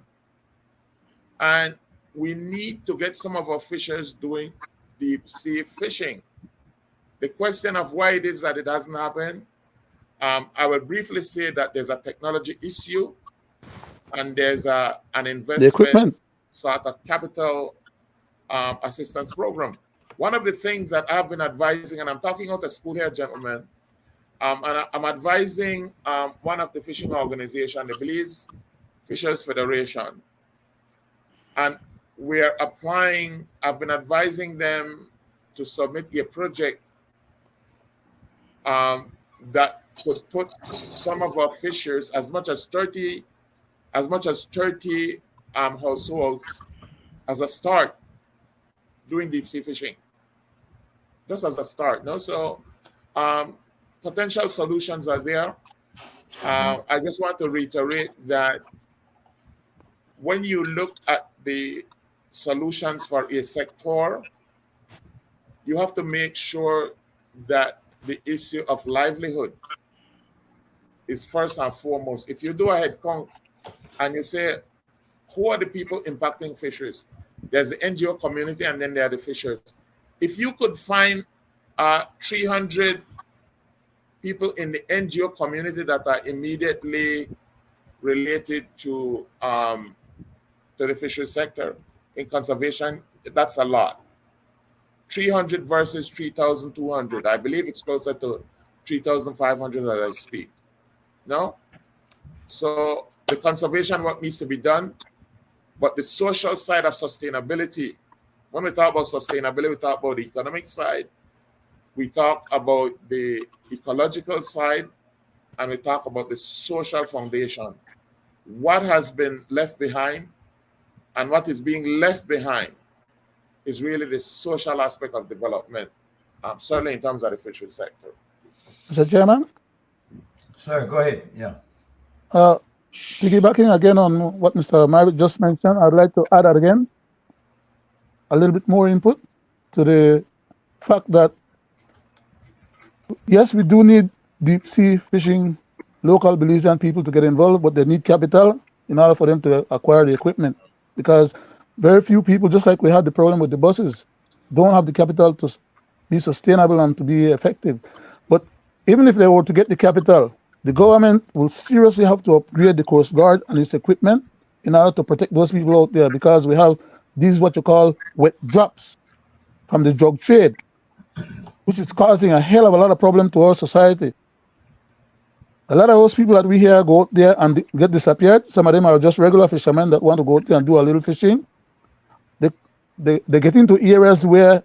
and we need to get some of our fishers doing deep sea fishing. The question of why it is that it hasn't happened, I will briefly say that there's a technology issue, and there's an investment sort of capital assistance program. One of the things that I've been advising, and I'm talking out of school here, gentlemen, and I'm advising one of the fishing organizations, the Belize Fishers Federation, and we're applying, I've been advising them to submit a project that could put some of our fishers, as much as 30 households, as a start doing deep sea fishing. Just as a start. No, so potential solutions are there. I just want to reiterate that when you look at the solutions for a sector, you have to make sure that the issue of livelihood is first and foremost. If you do a head count and you say, who are the people impacting fisheries? There's the NGO community and then there are the fishers. If you could find 300 people in the NGO community that are immediately related to the fisheries sector in conservation, that's a lot. 300 versus 3,200. I believe it's closer to 3,500 as I speak. No? So the conservation work needs to be done, but the social side of sustainability, when we talk about sustainability, we talk about the economic side, we talk about the ecological side, and we talk about the social foundation. What has been left behind and what is being left behind is really the social aspect of development, certainly in terms of the fisheries sector. Mr. Chairman? Sir, go ahead. Yeah. Piggybacking again on what Mr. Marvick just mentioned, I'd like to add again a little bit more input to the fact that, yes, we do need deep sea fishing, local Belizean people to get involved, but they need capital in order for them to acquire the equipment. Because very few people, just like we had the problem with the buses, don't have the capital to be sustainable and to be effective. But even if they were to get the capital, the government will seriously have to upgrade the Coast Guard and its equipment in order to protect those people out there, because we have these what you call wet drops from the drug trade, which is causing a hell of a lot of problem to our society. A lot of those people that we hear go out there and get disappeared. Some of them are just regular fishermen that want to go out there and do a little fishing. They get into areas where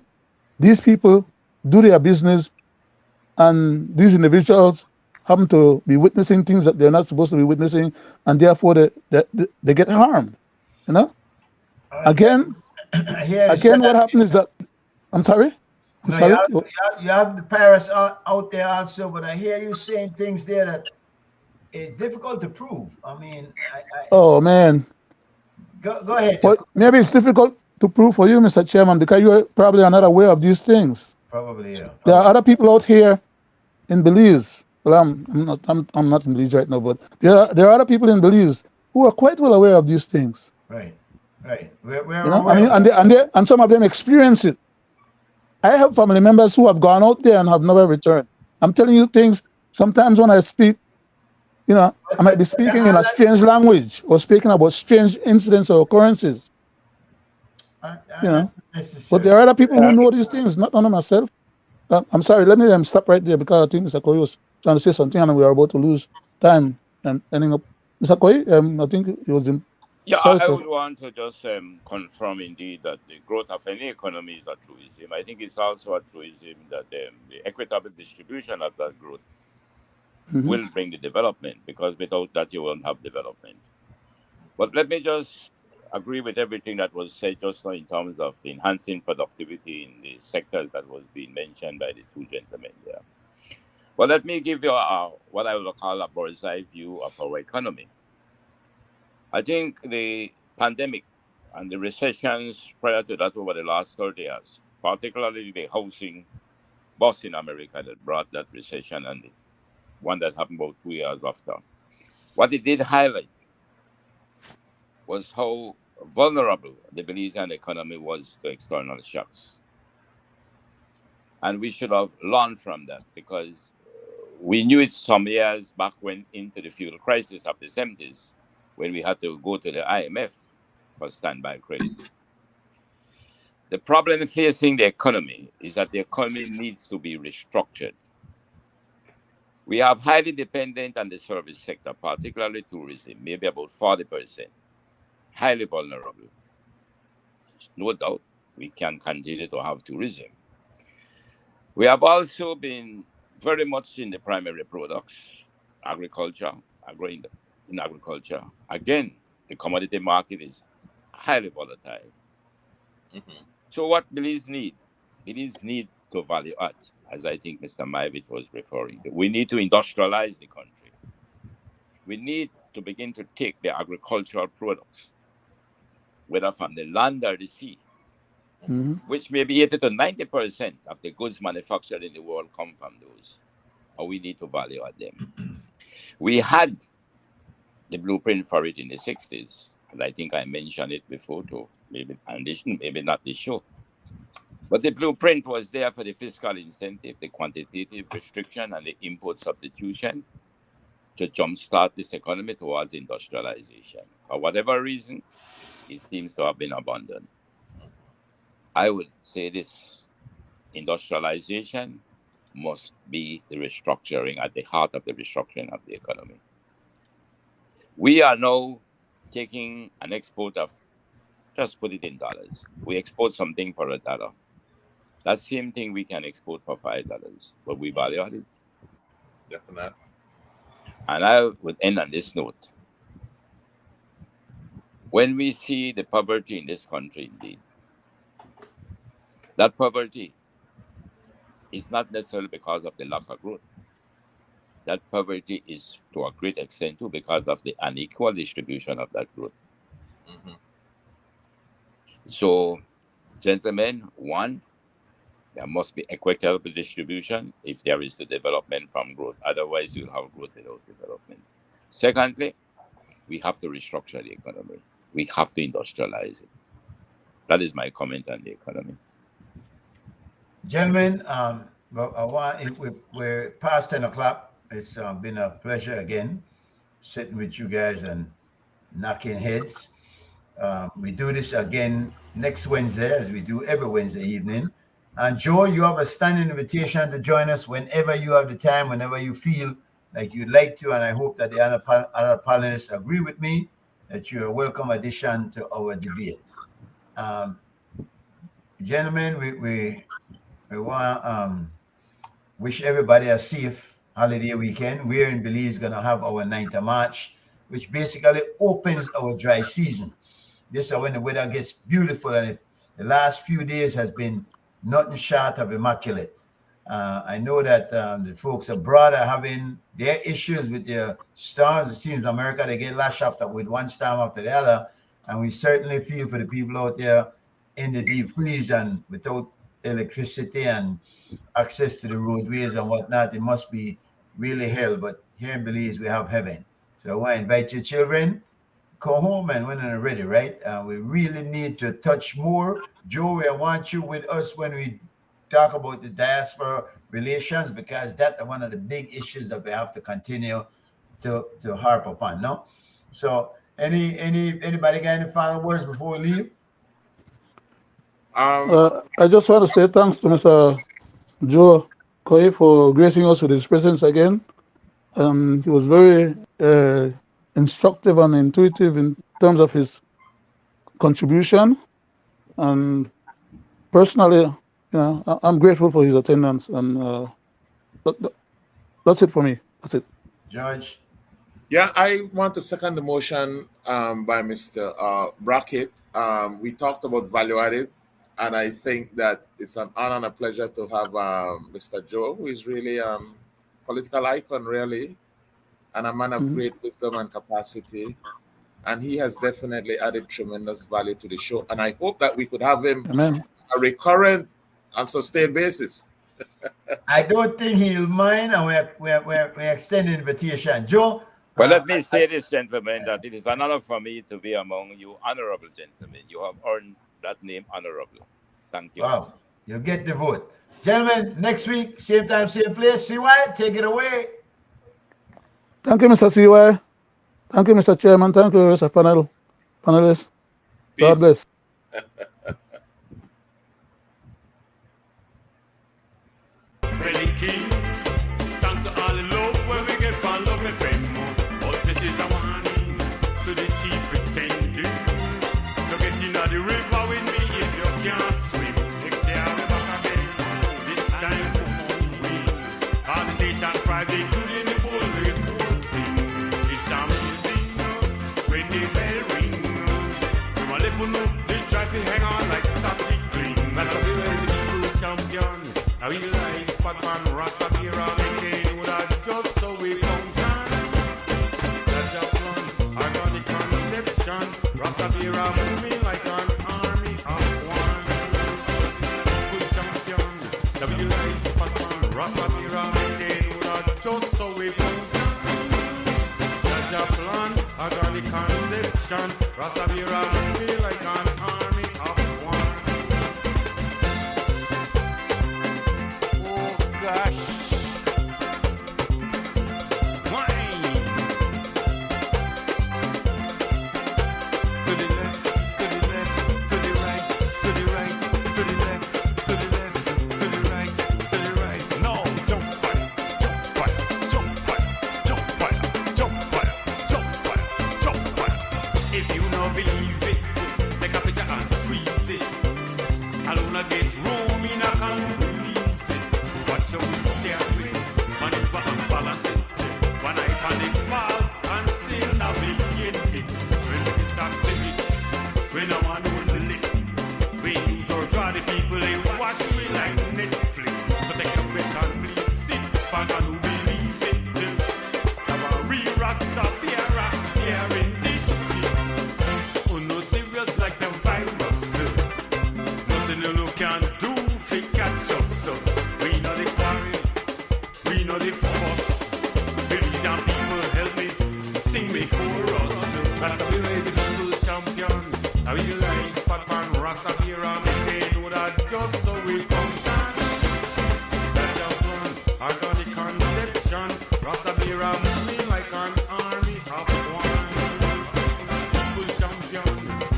these people do their business, and these individuals happen to be witnessing things that they're not supposed to be witnessing, and therefore they get harmed. You know. Again, what happened is that I'm sorry. No, sorry. You have the Paris out there also, but I hear you saying things there that is difficult to prove. I mean, oh man. Go ahead. Well, maybe it's difficult to prove for you, Mr. Chairman, because you probably are not aware of these things. Probably, yeah. There are other people out here in Belize. Well, I'm not in Belize right now, but there are other people in Belize who are quite well aware of these things. Right. We're you know, I mean, and some of them experience it. I have family members who have gone out there and have never returned. I'm telling you things. Sometimes when I speak, you know, I might be speaking in a strange language or speaking about strange incidents or occurrences. You know, but there are other people who know these things, not only myself. I'm sorry, let me stop right there, because I think Mr. Koi was trying to say something and we are about to lose time and ending up. Mr. Koi, I think he was in. Yeah, I would want to just confirm indeed that the growth of any economy is a truism. I think it's also a truism that the equitable distribution of that growth will bring the development, because without that you won't have development. But let me just agree with everything that was said just now in terms of enhancing productivity in the sectors that was being mentioned by the two gentlemen there. Well, let me give you what I will call a bird's eye view of our economy. I think the pandemic and the recessions prior to that over the last 30 years, particularly the housing bust in America that brought that recession, and the one that happened about 2 years after. What it did highlight was how vulnerable the Belizean economy was to external shocks. And we should have learned from that, because we knew it some years back when into the fuel crisis of the 70s, when we had to go to the IMF for standby credit. The problem facing the economy is that the economy needs to be restructured. We have highly dependent on the service sector, particularly tourism, maybe about 40%, highly vulnerable. No doubt we can continue to have tourism. We have also been very much in the primary products, agriculture, in agriculture. Again, the commodity market is highly volatile. So what Belize need? Belize need to value add, as I think Mr. Maivit was referring to. We need to industrialize the country. We need to begin to take the agricultural products, whether from the land or the sea, which may be 80 to 90% of the goods manufactured in the world come from those. Or we need to value add them. We had the blueprint for it in the 60s, and I think I mentioned it before too. Maybe not this show. But the blueprint was there for the fiscal incentive, the quantitative restriction, and the import substitution to jumpstart this economy towards industrialization. For whatever reason, it seems to have been abandoned. I would say this: industrialization must be the restructuring, at the heart of the restructuring of the economy. We are now taking an export of, just put it in dollars. We export something for $1. That same thing we can export for $5, but we value it. Definitely. And I would end on this note. When we see the poverty in this country, indeed, that poverty is not necessarily because of the lack of growth. That poverty is, to a great extent, too, because of the unequal distribution of that growth. So, gentlemen, one, there must be equitable distribution if there is the development from growth. Otherwise, you'll have growth without development. Secondly, we have to restructure the economy. We have to industrialize it. That is my comment on the economy. Gentlemen, we're past 10 o'clock. It's been a pleasure again sitting with you guys and knocking heads. We do this again next Wednesday, as we do every Wednesday evening. And Joe, you have a standing invitation to join us whenever you have the time, whenever you feel like you'd like to. And I hope that the other panelists agree with me that you're a welcome addition to our debate. Gentlemen, we want to wish everybody a safe holiday weekend. We're in Belize going to have our 9th of March, which basically opens our dry season. This is when the weather gets beautiful, and if the last few days has been nothing short of immaculate. I know that the folks abroad are having their issues with their storms. It seems in America they get lashed up with one storm after the other, and we certainly feel for the people out there in the deep freeze and without electricity and access to the roadways and whatnot. It must be really hell, but here in Belize we have heaven. So I want to invite your children, come home and when they're ready, right? We really need to touch more. Joey, I want you with us when we talk about the diaspora relations, because that's one of the big issues that we have to continue to harp upon, no? So anybody got any final words before we leave? I just want to say thanks to Mr. Joe Koi for gracing us with his presence again. He was very instructive and intuitive in terms of his contribution, and personally, I'm grateful for his attendance, and that's it for me. That's it. George? Yeah, I want to second the motion by Mr. Brackett. We talked about value added, and I think that it's an honor and a pleasure to have Mr. Joe, who is really a political icon, really, and a man of great wisdom and capacity. And he has definitely added tremendous value to the show. And I hope that we could have him a recurrent and sustained basis. I don't think he'll mind, and we're extending invitation. Joe? Well, let me say this, gentlemen, that it is an honor for me to be among you honorable gentlemen. You have earned that name, honorable. Thank you. Wow, you'll get the vote. Gentlemen, next week, same time, same place. CY, take it away. Thank you, Mr. CY. Thank you, Mr. Chairman. Thank you, Mr. Panelists. God bless. King, thanks to all the love where we get from love, my friend. But this is a warning to the cheap pretending. To get in the river with me if you can't swim. Next year we back again. This time we all the station prize, including the bull reporting. It's amazing when the bell ring. From a level, they try to hang on like stuff. champion. Now we like spot on Rastafari, maintain that just so we function. Jaja plan, organic conception. Rastafari moving like an army of one. Good champion. Now we like spot on Rastafari, maintain that just so we function. Jaja plan, organic conception. Rastafari moving like an army of one. Gosh. Wine. To the left, to the left, to the right, to the right, to the left, to the left, to the right, to the right. No, jump fire, jump fire, jump fire, jump fire, jump fire, jump fire, jump fire. If you don't believe it, take a picture and freeze it. Aluna gets room in a can release it. Watch how we stare with, maneuver and balance it. One eye on the falls and still navigate it. When we get that city, we no one on the lip. We use our God, the people they watch we like Netflix. So take a break and please sit back and release it. Now a real Rasta bearer here in this shit. Oh no serious like the virus. Nothing you can do fi catch us. We know the quarry, we know the fuss. Billions and people help me sing me for us. Rastafari is the people's champion. Now we like spot on Rastafari, they know that just so we function. Jaja plan, organic conception. Rastafari moving like an army of one. People's champion.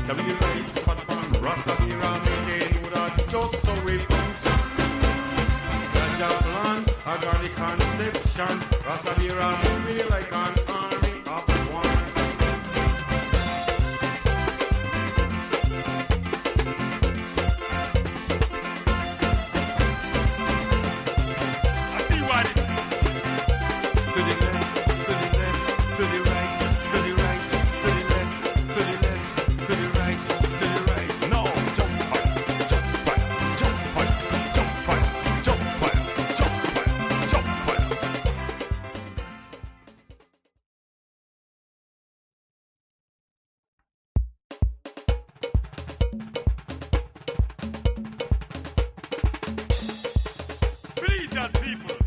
Now we like spot on Rastafari, they know that just so we function. Jaja plan, organic conception. Rastafari moving like an army of one. I see what it is. To the left, to the left, to the right, to the right, to the left, to the left, to the right, to the right. No, jump fire, jump fire, jump fire, jump fire, jump fire, jump fire, jump fire. Please, that people.